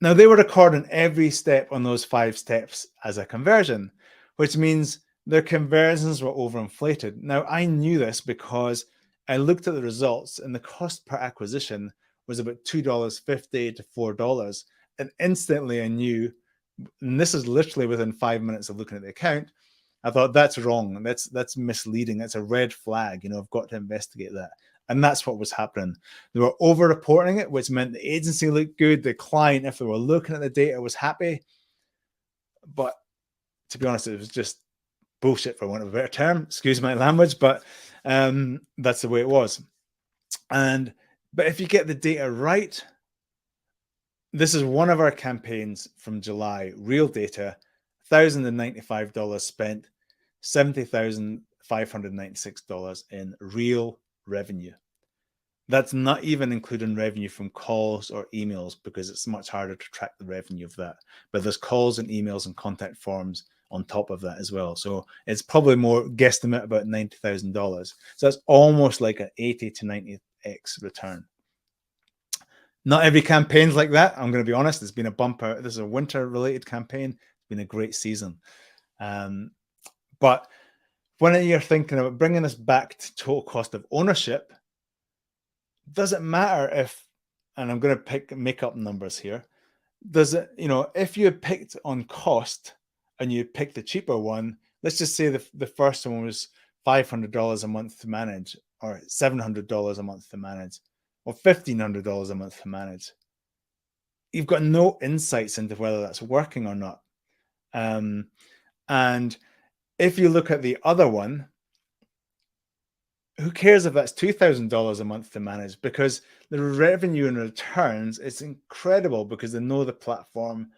Now, they were recording every step on those 5 steps as a conversion, which means their conversions were overinflated. Now, I knew this because I looked at the results, and the cost per acquisition was about $2.50 to $4. And instantly I knew, and this is literally within 5 minutes of looking at the account, I thought that's wrong. That's misleading. That's a red flag. I've got to investigate that. And that's what was happening. They were over-reporting it, which meant the agency looked good. The client, if they were looking at the data, was happy. But to be honest, it was just bullshit, for want of a better term. Excuse my language, but that's the way it was. But if you get the data right, This is one of our campaigns from July, real data, $1,095 spent, $70,596 in real revenue. That's not even including revenue from calls or emails, because it's much harder to track the revenue of that. But there's calls and emails and contact forms on top of that as well. So it's probably more guesstimate about $90,000. So that's almost like an 80 to 90x return. Not every campaign's like that. I'm going to be honest. It's been a bumper. This is a winter related campaign. It's been a great season. But when you're thinking about bringing this back to total cost of ownership, does it matter if, and I'm going to make up numbers here. Does it, if you picked on cost and you picked the cheaper one, let's just say the first one was $500 a month to manage, or $700 a month to manage, or $1,500 a month to manage. You've got no insights into whether that's working or not. And if you look at the other one, who cares if that's $2,000 a month to manage? Because the revenue and returns, it's incredible, because they know the platform,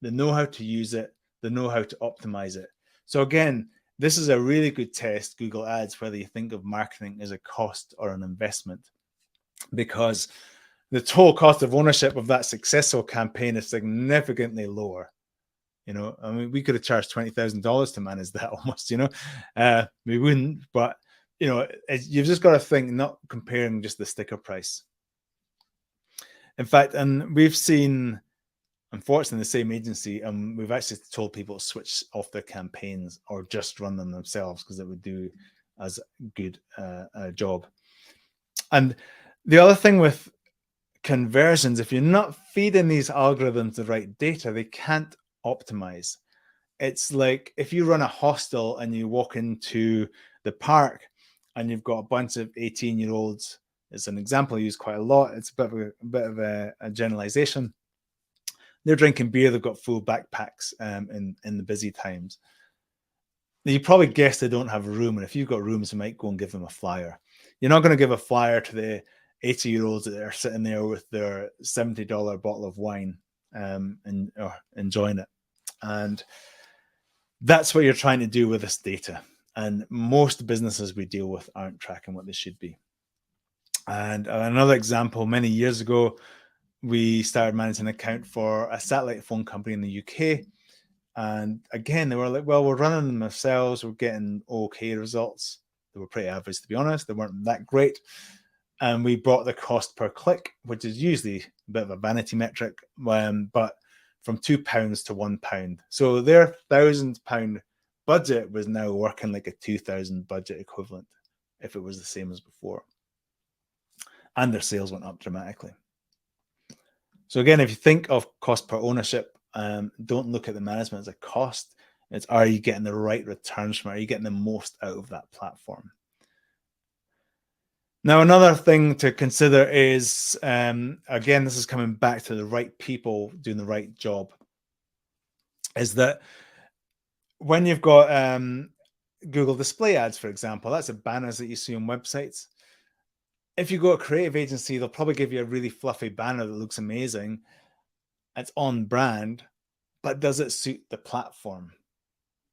they know how to use it, they know how to optimize it. So again, this is a really good test, Google Ads, whether you think of marketing as a cost or an investment, because the total cost of ownership of that successful campaign is significantly lower. I mean, we could have charged $20,000 to manage that almost, we wouldn't, but you've just got to think, not comparing just the sticker price. In fact, and we've seen, unfortunately, the same agency, we've actually told people to switch off their campaigns or just run them themselves, because it would do as good a job. And the other thing with conversions, if you're not feeding these algorithms the right data, they can't optimize. It's like if you run a hostel and you walk into the park and you've got a bunch of 18-year-olds. It's an example I use quite a lot. It's a bit of a generalization. They're drinking beer. They've got full backpacks in the busy times. Now, you probably guess they don't have a room. And if you've got rooms, you might go and give them a flyer. You're not going to give a flyer to the 80-year-olds that are sitting there with their $70 bottle of wine and enjoying it. And that's what you're trying to do with this data. And most businesses we deal with aren't tracking what they should be. And another example, many years ago, we started managing an account for a satellite phone company in the UK. And again, they were like, well, we're running them ourselves. We're getting okay results. They were pretty average, to be honest. They weren't that great. And we brought the cost per click, which is usually a bit of a vanity metric, but from £2 to £1. So their £1,000 budget was now working like a 2,000 budget equivalent if it was the same as before. And their sales went up dramatically. So again, if you think of cost per ownership, don't look at the management as a cost. It's, are you getting the right returns from it? Are you getting the most out of that platform? Now, another thing to consider is, again, this is coming back to the right people doing the right job, is that when you've got Google Display Ads, for example, that's the banners that you see on websites. If you go to a creative agency, they'll probably give you a really fluffy banner that looks amazing. It's on brand, but does it suit the platform?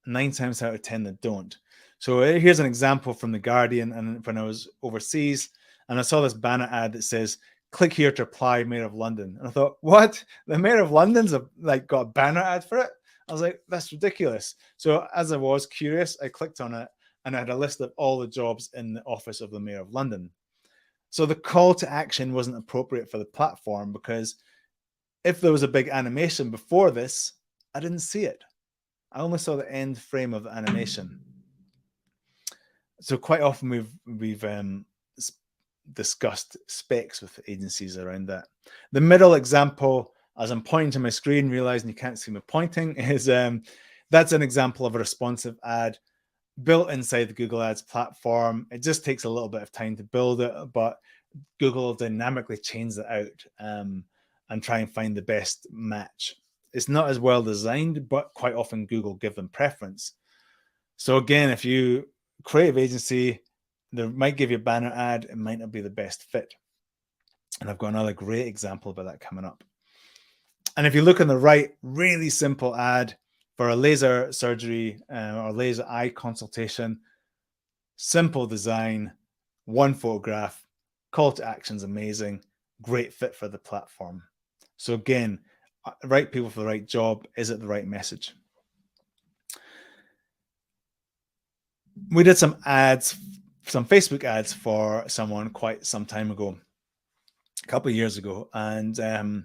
9 times out of 10, they don't. So here's an example from The Guardian, and when I was overseas, and I saw this banner ad that says, click here to apply, Mayor of London. And I thought, what? The Mayor of London's got a banner ad for it? I was like, that's ridiculous. So as I was curious, I clicked on it, and I had a list of all the jobs in the office of the Mayor of London. So the call to action wasn't appropriate for the platform, because if there was a big animation before this, I didn't see it. I only saw the end frame of the animation. So quite often we've discussed specs with agencies around that. The middle example, as I'm pointing to my screen, realizing you can't see me pointing, is that's an example of a responsive ad built inside the Google Ads platform. It just takes a little bit of time to build it, but Google will dynamically change it out and try and find the best match. It's not as well designed, but quite often Google give them preference. So again, if you creative agency, they might give you a banner ad, it might not be the best fit. And I've got another great example about that coming up. And if you look on the right, really simple ad for a laser surgery or laser eye consultation, simple design, one photograph, call to action's amazing, great fit for the platform. So again, right people for the right job. Is it the right message? We did some ads, some Facebook ads for someone quite some time ago, a couple of years ago. And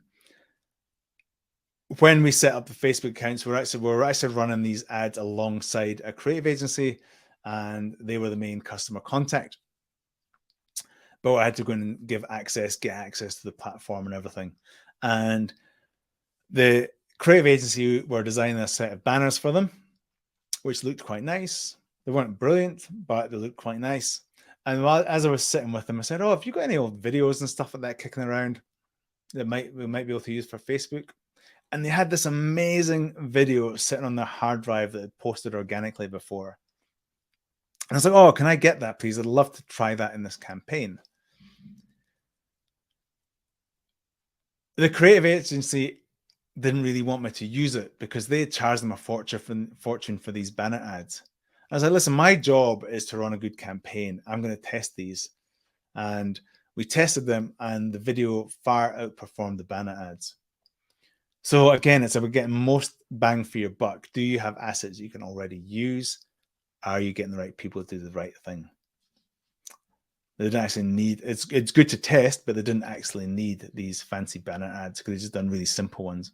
when we set up the Facebook accounts, we're actually running these ads alongside a creative agency, and they were the main customer contact. But I had to go and get access to the platform and everything. And the creative agency were designing a set of banners for them, which looked quite nice. They weren't brilliant, but they looked quite nice. And as I was sitting with them, I said, "Oh, have you got any old videos and stuff like that kicking around that we might be able to use for Facebook?" And they had this amazing video sitting on their hard drive that had posted organically before. And I was like, "Oh, can I get that, please? I'd love to try that in this campaign." The creative agency didn't really want me to use it because they charged them a fortune for these banner ads. I was like, "Listen, my job is to run a good campaign. I'm going to test these." And we tested them, and the video far outperformed the banner ads. So again, it's about getting most bang for your buck. Do you have assets you can already use? Are you getting the right people to do the right thing? They didn't actually need it's good to test, but they didn't actually need these fancy banner ads because they just done really simple ones.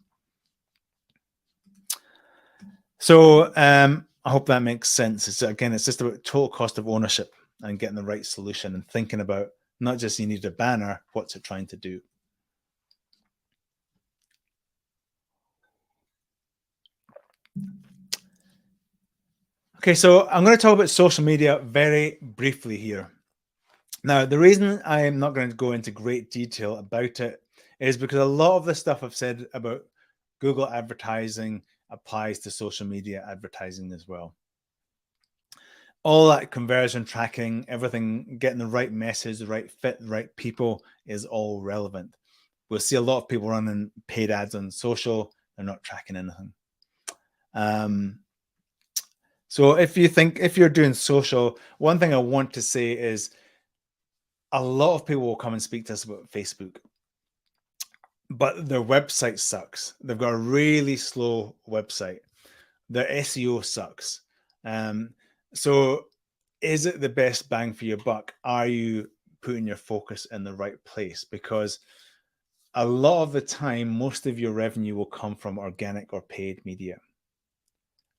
So I hope that makes sense. It's just about total cost of ownership and getting the right solution and thinking about not just you need a banner, what's it trying to do? Okay, so I'm going to talk about social media very briefly here. Now, the reason I am not going to go into great detail about it is because a lot of the stuff I've said about Google advertising applies to social media advertising as well. All that conversion tracking, everything, getting the right message, the right fit, the right people is all relevant. We'll see a lot of people running paid ads on social, they're not tracking anything. So if you're doing social, one thing I want to say is a lot of people will come and speak to us about Facebook, but their website sucks. They've got a really slow website. Their SEO sucks. So is it the best bang for your buck? Are you putting your focus in the right place? Because a lot of the time, most of your revenue will come from organic or paid media.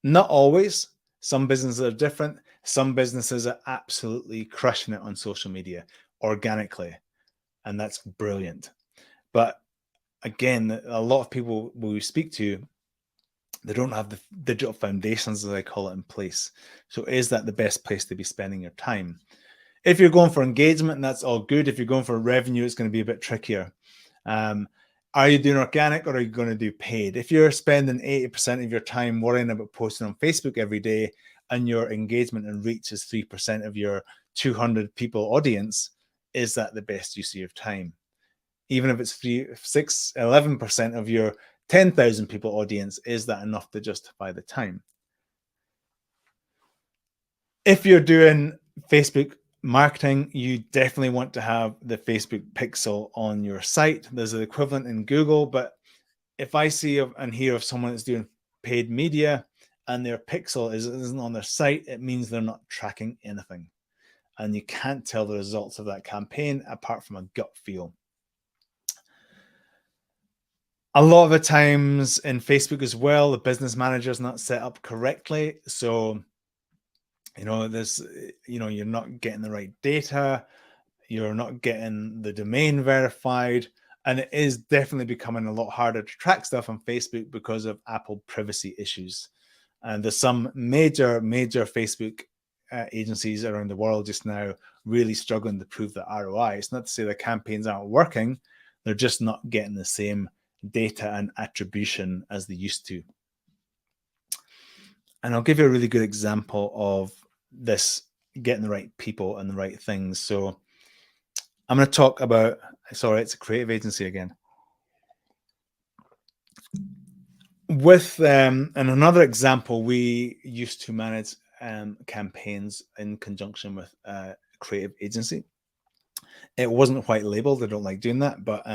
Not always. Some businesses are different. Some businesses are absolutely crushing it on social media organically, and that's brilliant. But again, a lot of people we speak to, they don't have the digital foundations, as I call it, in place. So is that the best place to be spending your time? If you're going for engagement, that's all good. If you're going for revenue, it's going to be a bit trickier. Are you doing organic or are you going to do paid? If you're spending 80% of your time worrying about posting on Facebook every day and your engagement and reach is 3% of your 200 people audience, is that the best use of your time? Even if it's 3, 6, 11% of your 10,000 people audience, is that enough to justify the time? If you're doing Facebook marketing, you definitely want to have the Facebook pixel on your site. There's an equivalent in Google, but if I see and hear of someone that's doing paid media and their pixel isn't on their site, it means they're not tracking anything. And you can't tell the results of that campaign apart from a gut feel. A lot of the times in Facebook as well, the business manager is not set up correctly. So, you're not getting the right data, you're not getting the domain verified, and it is definitely becoming a lot harder to track stuff on Facebook because of Apple privacy issues. And there's some major Facebook agencies around the world just now really struggling to prove the ROI. It's not to say the campaigns aren't working, they're just not getting the same data and attribution as they used to. And I'll give you a really good example of this, getting the right people and the right things. So I'm going to talk about, sorry, it's a creative agency again. With and another example, we used to manage campaigns in conjunction with a creative agency. It wasn't white labeled. I don't like doing that, but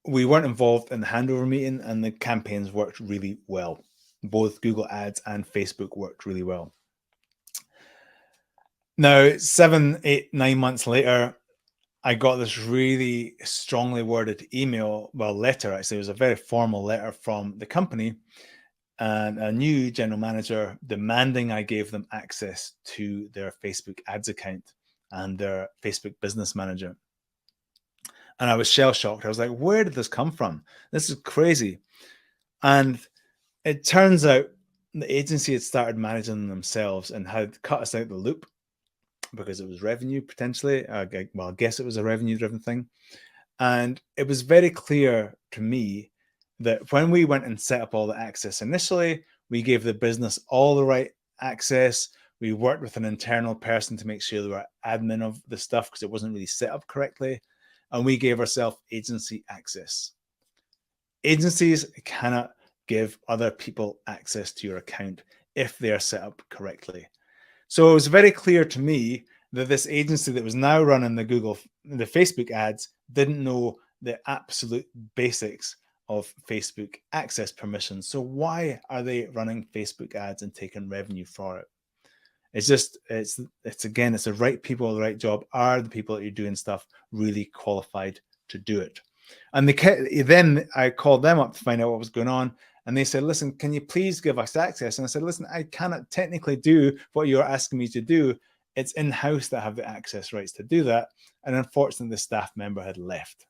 we weren't involved in the handover meeting, and the campaigns worked really well. Both Google Ads and Facebook worked really well. Now, 7, 8, 9 months later, I got this really strongly worded email, well, letter actually. It was a very formal letter from the company and a new general manager demanding I gave them access to their Facebook ads account and their Facebook business manager. And I was shell shocked. I was like, where did this come from? This is crazy. And it turns out the agency had started managing themselves and had cut us out the loop because it was revenue potentially. Well, I guess it was a revenue driven thing. And it was very clear to me that when we went and set up all the access initially, we gave the business all the right access. We worked with an internal person to make sure they were admin of the stuff because it wasn't really set up correctly. And we gave ourselves agency access. Agencies cannot give other people access to your account if they are set up correctly. So it was very clear to me that this agency that was now running the Facebook ads didn't know the absolute basics of Facebook access permissions. So why are they running Facebook ads and taking revenue for it? It's the right people, the right job. Are the people that you're doing stuff really qualified to do it? And then I called them up to find out what was going on. And they said, listen, can you please give us access? And I said, listen, I cannot technically do what you're asking me to do. It's in-house that have the access rights to do that. And unfortunately, the staff member had left.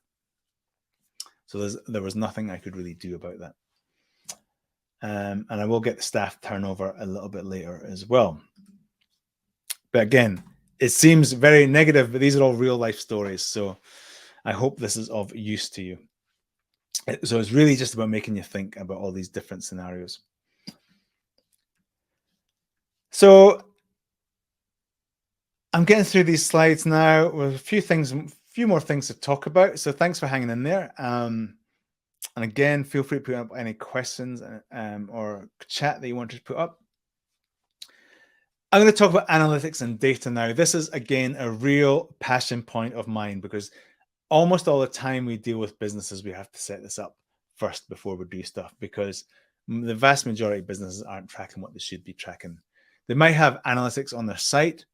So there was nothing I could really do about that. And I will get the staff turnover a little bit later as well. But again, it seems very negative, but these are all real life stories. So I hope this is of use to you. So it's really just about making you think about all these different scenarios. So I'm getting through these slides now with a few more things to talk about. So thanks for hanging in there. And again, feel free to put up any questions or chat that you want to put up. I'm going to talk about analytics and data now. This is, again, a real passion point of mine because almost all the time we deal with businesses, we have to set this up first before we do stuff because the vast majority of businesses aren't tracking what they should be tracking. They might have analytics on their site.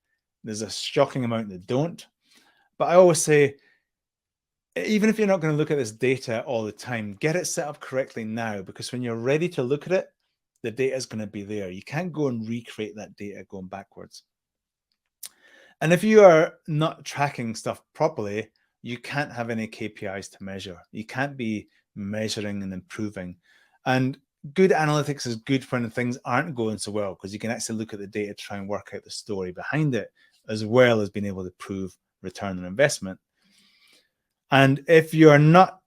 There's a shocking amount that don't. But I always say, even if you're not going to look at this data all the time, get it set up correctly now because when you're ready to look at it, the data is going to be there. You can't go and recreate that data going backwards. And if you are not tracking stuff properly, you can't have any KPIs to measure. You can't be measuring and improving. And good analytics is good when things aren't going so well because you can actually look at the data to try and work out the story behind it, as well as being able to prove return on investment. And if you're not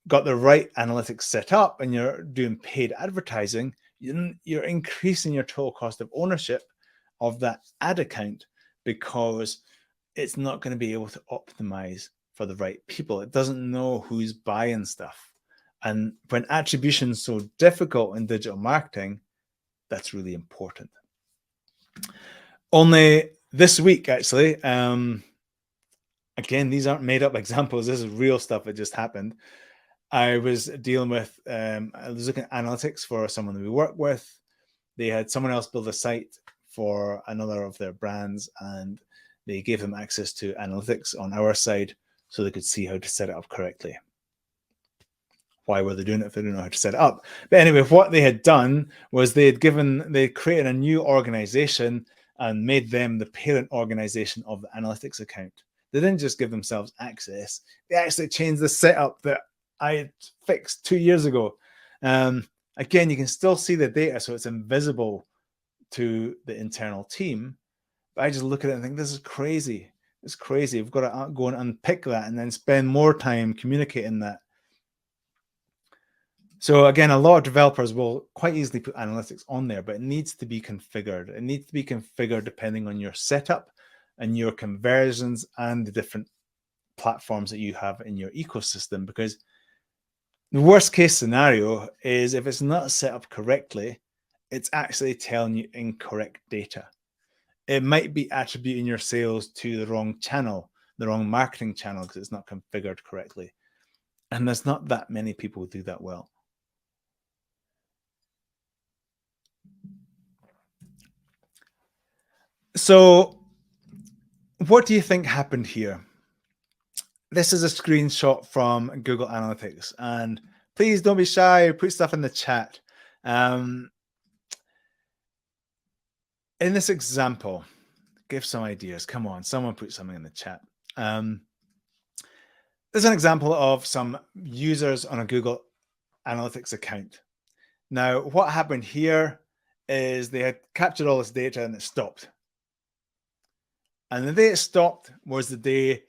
got the right analytics set up and you're doing paid advertising, you're increasing your total cost of ownership of that ad account because it's not going to be able to optimize for the right people. It doesn't know who's buying stuff. And when attribution is so difficult in digital marketing, that's really important. Only this week, actually, again, these aren't made up examples. This is real stuff that just happened. I was dealing with, I was looking at analytics for someone that we work with. They had someone else build a site for another of their brands, and they gave them access to analytics on our side so they could see how to set it up correctly. Why were they doing it if they didn't know how to set it up? But anyway, what they had done was they created a new organization and made them the parent organization of the analytics account. They didn't just give themselves access. They actually changed the setup that I fixed 2 years ago. Again, you can still see the data, so it's invisible to the internal team. But I just look at it and think, this is crazy. It's crazy. We've got to go and unpick that and then spend more time communicating that. So again, a lot of developers will quite easily put analytics on there, but it needs to be configured. It needs to be configured depending on your setup and your conversions and the different platforms that you have in your ecosystem, because The worst case scenario is if it's not set up correctly, it's actually telling you incorrect data. It might be attributing your sales to the wrong channel, the wrong marketing channel, because it's not configured correctly. And there's not that many people who do that well. So what do you think happened here? This is a screenshot from Google Analytics, and please don't be shy, put stuff in the chat. In this example, give some ideas. Come on, someone put something in the chat. There's an example of some users on a Google Analytics account. Now, what happened here is they had captured all this data and it stopped. And the day it stopped was the day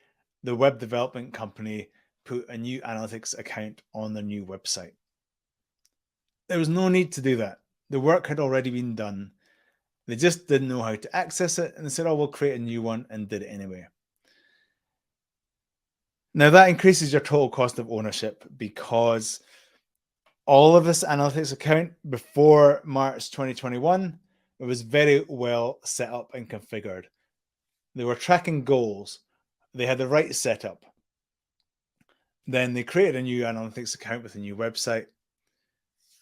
the web development company put a new analytics account on their new website. There was no need to do that. The work had already been done. They just didn't know how to access it, and they said, oh, we'll create a new one, and did it anyway. Now that increases your total cost of ownership, because all of this analytics account before March 2021, it was very well set up and configured. They were tracking goals. They had the right setup. Then they created a new analytics account with a new website,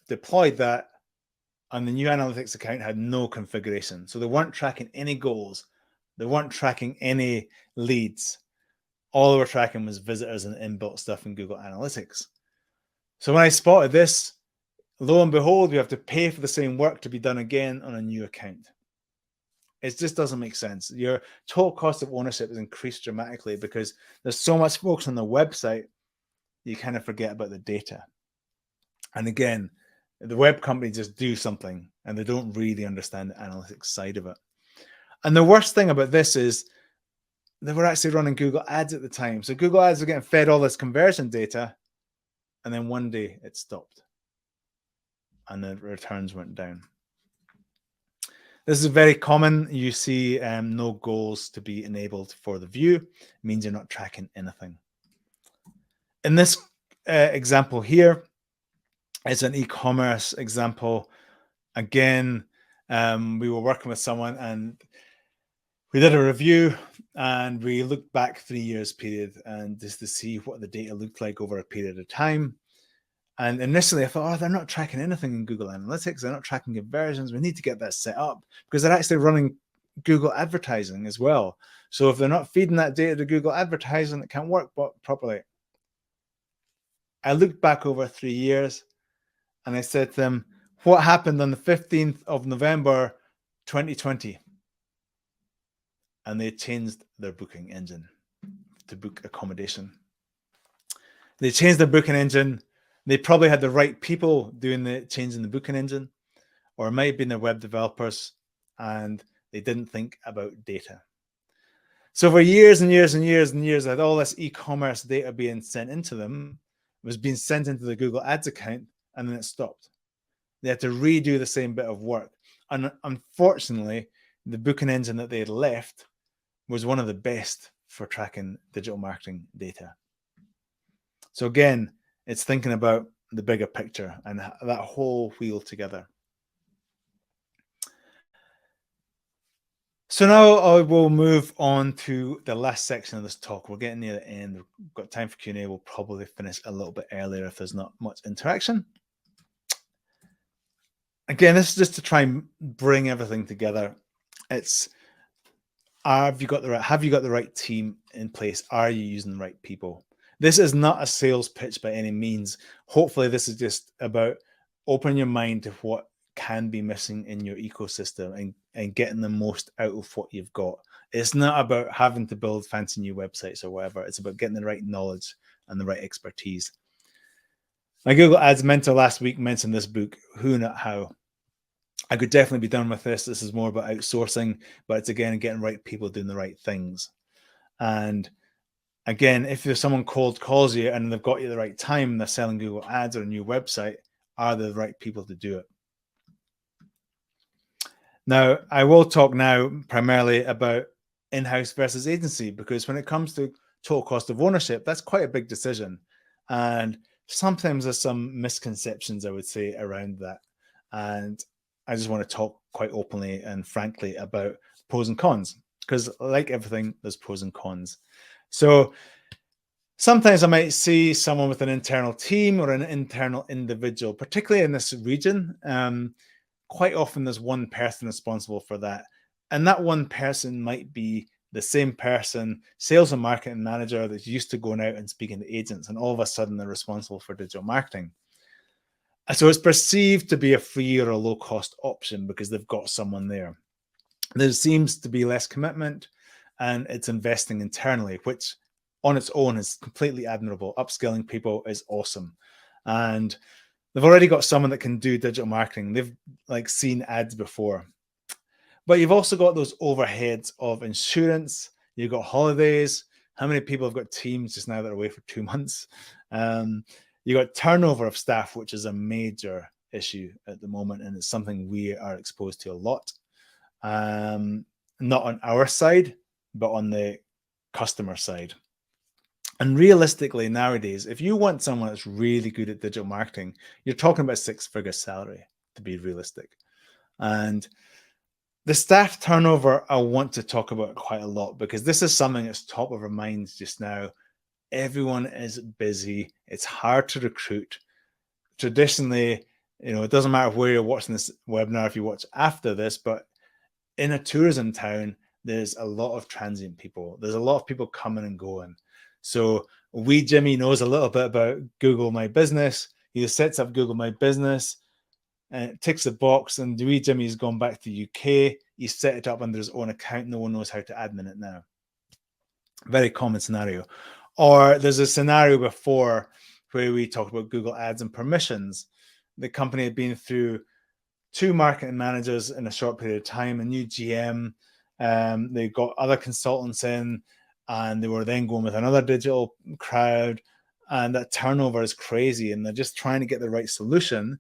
deployed that, and the new analytics account had no configuration. So they weren't tracking any goals. They weren't tracking any leads. All they were tracking was visitors and inbuilt stuff in Google Analytics. So when I spotted this, lo and behold, you have to pay for the same work to be done again on a new account. It just doesn't make sense. Your total cost of ownership is increased dramatically because there's so much focus on the website, you kind of forget about the data. And again, the web company just do something and they don't really understand the analytics side of it. And the worst thing about this is they were actually running Google Ads at the time. So Google Ads were getting fed all this conversion data, and then one day it stopped and the returns went down. This is very common. You see no goals to be enabled for the view. It means you're not tracking anything. In this example here, it's an e-commerce example. Again, we were working with someone and we did a review and we looked back 3 years period and just to see what the data looked like over a period of time. And initially I thought, oh, they're not tracking anything in Google Analytics. They're not tracking conversions. We need to get that set up because they're actually running Google advertising as well. So if they're not feeding that data to Google advertising, it can't work properly. I looked back over 3 years and I said to them, what happened on the 15th of November, 2020? And they changed their booking engine to book accommodation. They changed their booking engine. They probably had the right people doing the change in the booking engine, or it might have been their web developers, and they didn't think about data. So for years and years and years and years, that all this e-commerce data being sent into them was being sent into the Google Ads account, and then it stopped. They had to redo the same bit of work. And unfortunately, the booking engine that they had left was one of the best for tracking digital marketing data. So again, it's thinking about the bigger picture and that whole wheel together. So now I will move on to the last section of this talk. We're getting near the end. We've got time for Q&A. We'll probably finish a little bit earlier if there's not much interaction. Again, this is just to try and bring everything together. It's have you got the right team in place? Are you using the right people? This is not a sales pitch by any means. Hopefully, this is just about opening your mind to what can be missing in your ecosystem and getting the most out of what you've got. It's not about having to build fancy new websites or whatever. It's about getting the right knowledge and the right expertise. My Google Ads mentor last week mentioned this book, Who Not How. I could definitely be done with this. This is more about outsourcing, but it's again getting right people doing the right things. And again, if there's someone cold calls you and they've got you the right time and they're selling Google Ads or a new website, are they the right people to do it? Now, I will talk now primarily about in-house versus agency, because when it comes to total cost of ownership, that's quite a big decision. And sometimes there's some misconceptions, I would say, around that. And I just want to talk quite openly and frankly about pros and cons, because like everything, there's pros and cons. So sometimes I might see someone with an internal team or an internal individual, particularly in this region. Quite often there's one person responsible for that. And that one person might be the same person, sales and marketing manager, that's used to going out and speaking to agents, and all of a sudden they're responsible for digital marketing. So it's perceived to be a free or a low cost option because they've got someone there. There seems to be less commitment, and it's investing internally, which on its own is completely admirable. Upskilling people is awesome. And they've already got someone that can do digital marketing. They've like seen ads before. But you've also got those overheads of insurance. You've got holidays. How many people have got teams just now that are away for 2 months? You've got turnover of staff, which is a major issue at the moment, and it's something we are exposed to a lot. Not on our side, but on the customer side. And realistically, nowadays, if you want someone that's really good at digital marketing, you're talking about 6-figure salary, to be realistic. And the staff turnover, I want to talk about quite a lot, because this is something that's top of our minds just now. Everyone is busy. It's hard to recruit. Traditionally, it doesn't matter where you're watching this webinar, if you watch after this, but in a tourism town, there's a lot of transient people. There's a lot of people coming and going. So Jimmy knows a little bit about Google My Business. He sets up Google My Business and it ticks the box. And Jimmy's gone back to the UK. He set it up under his own account. No one knows how to admin it now. Very common scenario. Or there's a scenario before where we talked about Google Ads and permissions. The company had been through 2 marketing managers in a short period of time, a new GM. They got other consultants in, and they were then going with another digital crowd. And that turnover is crazy. And they're just trying to get the right solution.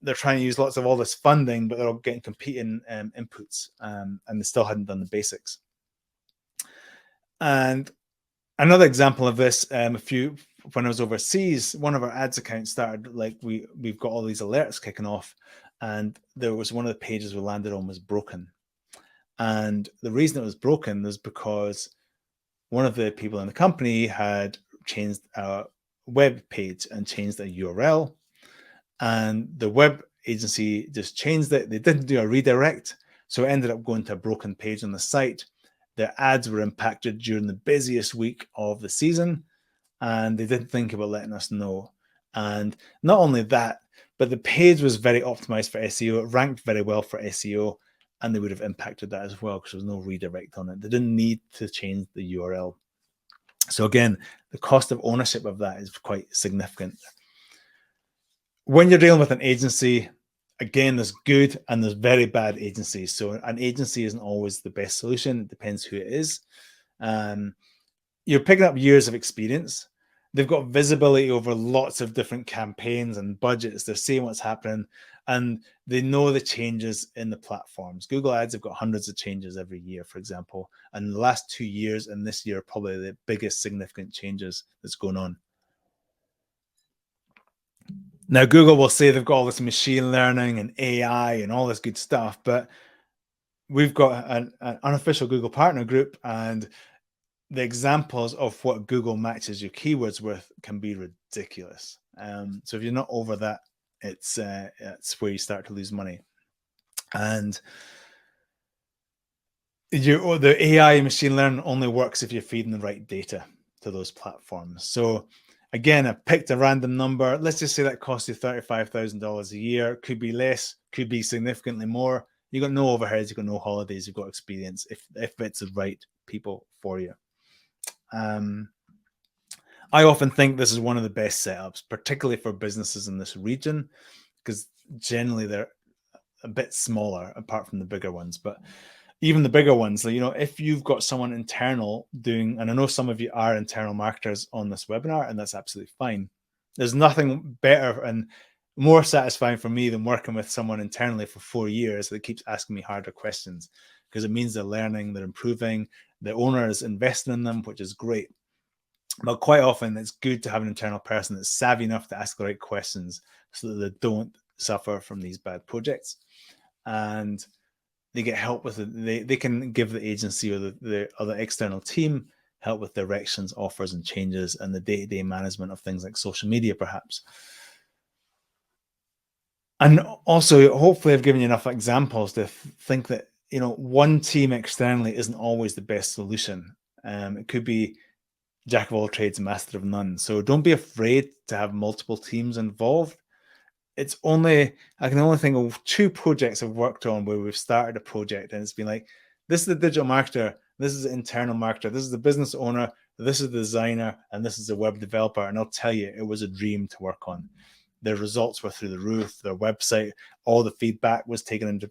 They're trying to use lots of all this funding, but they're all getting competing inputs, and they still hadn't done the basics. And another example of this, when I was overseas, one of our ads accounts started, like we've got all these alerts kicking off, and there was one of the pages we landed on was broken. And the reason it was broken was because one of the people in the company had changed a web page and changed a URL, and the web agency just changed it. They didn't do a redirect, so it ended up going to a broken page on the site. Their ads were impacted during the busiest week of the season, and they didn't think about letting us know. And not only that, but the page was very optimized for SEO. It ranked very well for SEO, and they would have impacted that as well because there was no redirect on it. They didn't need to change the URL. So again, the cost of ownership of that is quite significant. When you're dealing with an agency, again, there's good and there's very bad agencies. So an agency isn't always the best solution. It depends who it is. You're picking up years of experience. They've got visibility over lots of different campaigns and budgets. They're seeing what's happening, and they know the changes in the platforms. Google Ads have got hundreds of changes every year, for example. And the last 2 years and this year are probably the biggest significant changes that's going on. Now, Google will say they've got all this machine learning and AI and all this good stuff, but we've got an unofficial Google partner group, and the examples of what Google matches your keywords with can be ridiculous. So if you're not over that, it's where you start to lose money. And the AI machine learning only works if you're feeding the right data to those platforms. So again, I picked a random number. Let's just say that costs you $35,000 a year. Could be less, could be significantly more. You've got no overheads, you've got no holidays, you've got experience if it's the right people for you. I often think this is one of the best setups, particularly for businesses in this region, because generally they're a bit smaller apart from the bigger ones. But even the bigger ones, if you've got someone internal doing, and I know some of you are internal marketers on this webinar, and that's absolutely fine. There's nothing better and more satisfying for me than working with someone internally for 4 years that keeps asking me harder questions, because it means they're learning, they're improving, the owner is investing in them, which is great. But quite often it's good to have an internal person that's savvy enough to ask the right questions so that they don't suffer from these bad projects. And they get help with it. They can give the agency or the other external team help with directions, offers, and changes, and the day-to-day management of things like social media, perhaps. And also, hopefully, I've given you enough examples to think that one team externally isn't always the best solution. It could be jack of all trades, master of none. So don't be afraid to have multiple teams involved. I can only think of 2 projects I've worked on where we've started a project and it's been like, this is the digital marketer, this is the internal marketer, this is the business owner, this is the designer, and this is the web developer. And I'll tell you, it was a dream to work on. Their results were through the roof, their website, all the feedback was taken into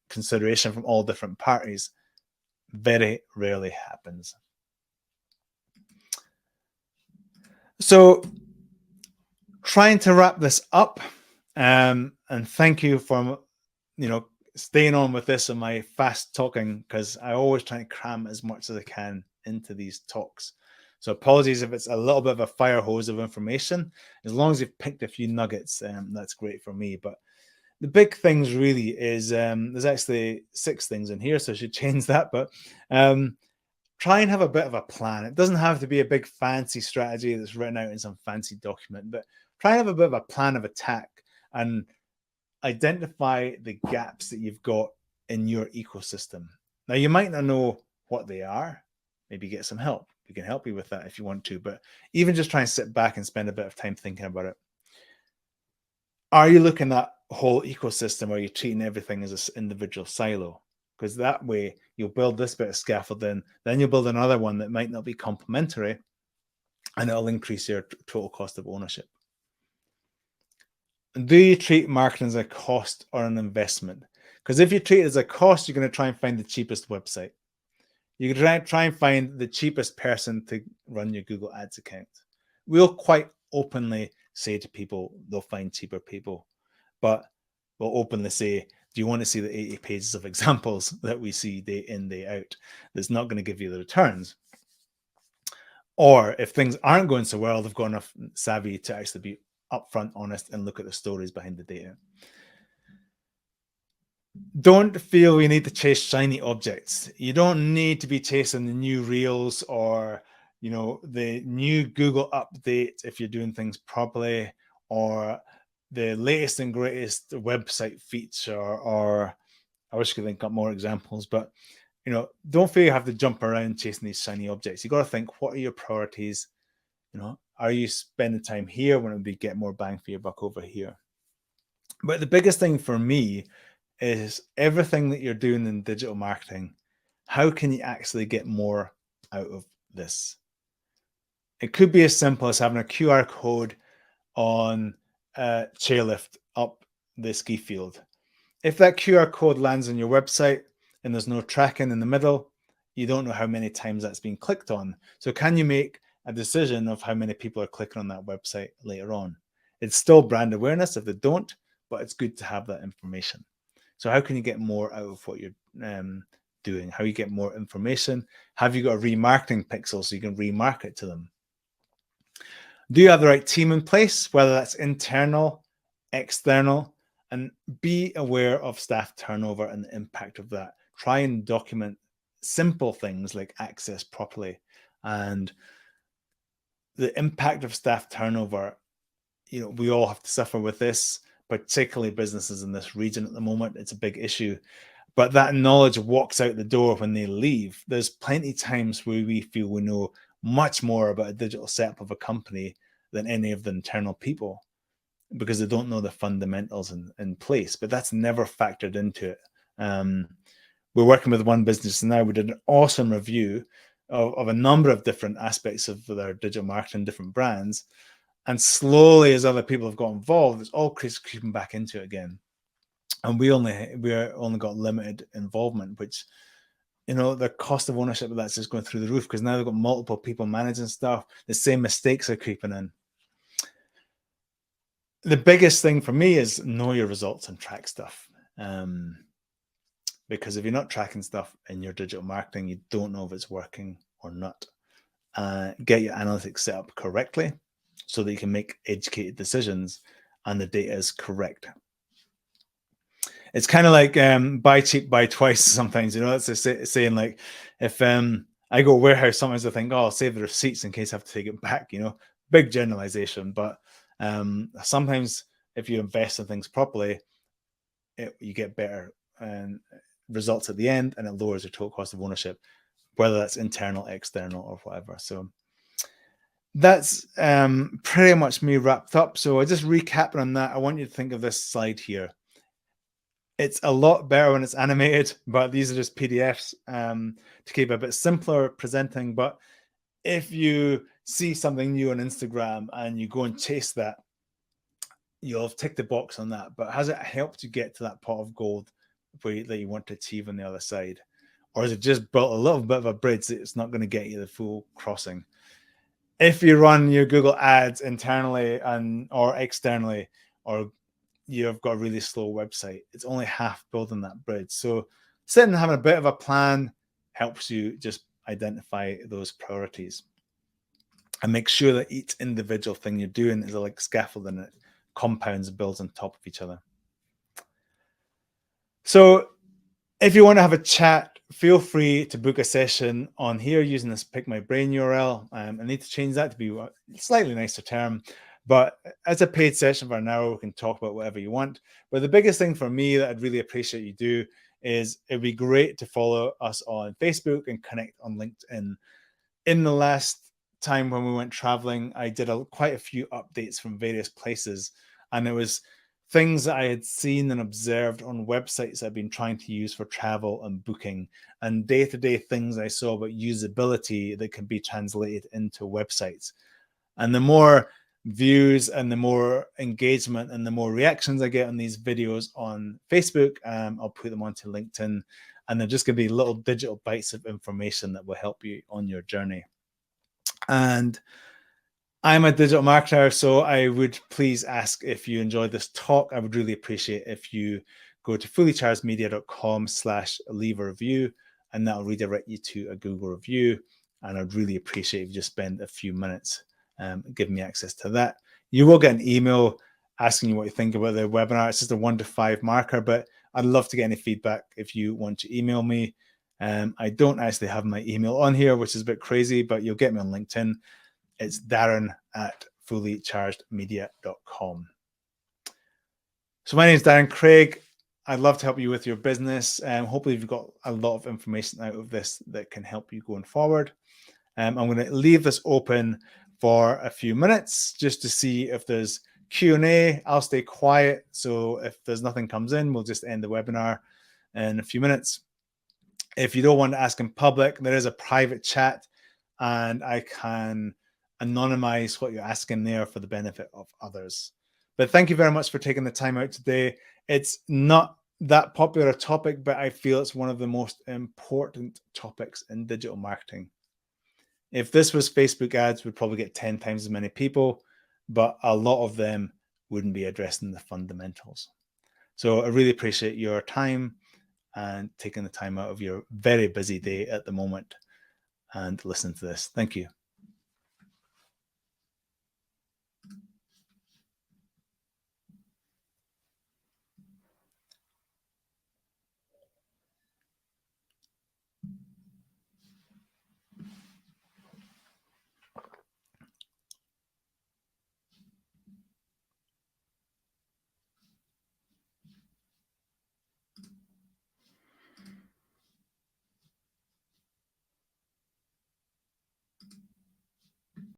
consideration from all different parties. Very rarely happens. So trying to wrap this up, and thank you for staying on with this and my fast talking, because I always try to cram as much as I can into these talks. So apologies if it's a little bit of a fire hose of information. As long as you've picked a few nuggets, that's great for me. But the big things really is there's actually 6 things in here, so I should change that. But try and have a bit of a plan. It doesn't have to be a big fancy strategy that's written out in some fancy document, but try and have a bit of a plan of attack and identify the gaps that you've got in your ecosystem. Now, you might not know what they are. Maybe get some help. We can help you with that if you want to, but even just try and sit back and spend a bit of time thinking about it. Are you looking at whole ecosystem, or are you treating everything as an individual silo? Because that way you'll build this bit of scaffolding, then you'll build another one that might not be complementary, and it'll increase your total cost of ownership. Do you treat marketing as a cost or an investment? Because if you treat it as a cost, you're going to try and find the cheapest website. You're going to try and find the cheapest person to run your Google Ads account. We'll quite openly say to people, they'll find cheaper people, but we'll openly say, do you want to see the 80 pages of examples that we see day in, day out? That's not going to give you the returns. Or if things aren't going so well, they've got enough savvy to actually be upfront, honest, and look at the stories behind the data. Don't feel you need to chase shiny objects. You don't need to be chasing the new reels or the new Google update if you're doing things properly, or the latest and greatest website feature, or I wish I could think up more examples, but don't feel you have to jump around chasing these shiny objects. You got to think, what are your priorities? Are you spending time here when it would be get more bang for your buck over here? But the biggest thing for me is everything that you're doing in digital marketing, how can you actually get more out of this? It could be as simple as having a QR code on a chairlift up the ski field. If that QR code lands on your website and there's no tracking in the middle, you don't know how many times that's been clicked on. So can you make a decision of how many people are clicking on that website later on? It's still brand awareness if they don't, but it's good to have that information. So how can you get more out of what you're doing? How you get more information? Have you got a remarketing pixel so you can remarket to them? Do you have the right team in place, whether that's internal, external? And be aware of staff turnover and the impact of that. Try and document simple things like access properly. And the impact of staff turnover, we all have to suffer with this, particularly businesses in this region at the moment. It's a big issue. But that knowledge walks out the door when they leave. There's plenty of times where we feel we know much more about a digital setup of a company than any of the internal people, because they don't know the fundamentals in place. But that's never factored into it. We're working with one business now. We did an awesome review of a number of different aspects of their digital marketing, different brands. And slowly, as other people have got involved, it's all creeping back into it again. And we only got limited involvement, which, the cost of ownership of that's just going through the roof, because now they've got multiple people managing stuff. The same mistakes are creeping in. The biggest thing for me is know your results and track stuff. Because if you're not tracking stuff in your digital marketing, you don't know if it's working or not. get your analytics set up correctly so that you can make educated decisions and the data is correct. It's kind of like buy cheap, buy twice sometimes, it's a saying like, if I go warehouse, sometimes I think, oh, I'll save the receipts in case I have to take it back, big generalization. But sometimes if you invest in things properly, you get better results at the end, and it lowers your total cost of ownership, whether that's internal, external, or whatever. So that's pretty much me wrapped up. So I just recapping on that. I want you to think of this slide here. It's a lot better when it's animated, but these are just PDFs to keep it a bit simpler presenting. But if you see something new on Instagram and you go and chase that, you'll have ticked the box on that. But has it helped you get to that pot of gold that you want to achieve on the other side? Or is it just built a little bit of a bridge that it's not going to get you the full crossing? If you run your Google ads internally or externally, or you've got a really slow website, it's only half building that bridge. So sitting and having a bit of a plan helps you just identify those priorities and make sure that each individual thing you're doing is like scaffolding. It compounds and builds on top of each other. So if you want to have a chat, feel free to book a session on here using this Pick My Brain URL. I need to change that to be a slightly nicer term, but as a paid session for an hour, we can talk about whatever you want. But the biggest thing for me that I'd really appreciate you do is it'd be great to follow us on Facebook and connect on LinkedIn. In the last time when we went traveling, I did quite a few updates from various places, and it was things that I had seen and observed on websites I've been trying to use for travel and booking, and day-to-day things I saw about usability that can be translated into websites. And the more views and the more engagement and the more reactions I get on these videos on Facebook, I'll put them onto LinkedIn, and they're just going to be little digital bites of information that will help you on your journey. And I'm a digital marketer, so I would please ask if you enjoyed this talk. I would really appreciate if you go to fullychargedmedia.com/leave a review, and that'll redirect you to a Google review. And I'd really appreciate if you just spend a few minutes giving me access to that. You will get an email asking you what you think about the webinar. It's just a 1 to 5 marker, but I'd love to get any feedback if you want to email me. I don't actually have my email on here, which is a bit crazy, but you'll get me on LinkedIn. It's darren@fullychargedmedia.com. So my name is Darren Craig. I'd love to help you with your business. Hopefully you've got a lot of information out of this that can help you going forward. I'm going to leave this open for a few minutes just to see if there's Q&A. I'll stay quiet. So if there's nothing comes in, we'll just end the webinar in a few minutes. If you don't want to ask in public, there is a private chat, and I can anonymize what you're asking there for the benefit of others. But thank you very much for taking the time out today. It's not that popular a topic, but I feel it's one of the most important topics in digital marketing. If this was Facebook ads, we'd probably get 10 times as many people, but a lot of them wouldn't be addressing the fundamentals. So I really appreciate your time and taking the time out of your very busy day at the moment and listen to this. Thank you.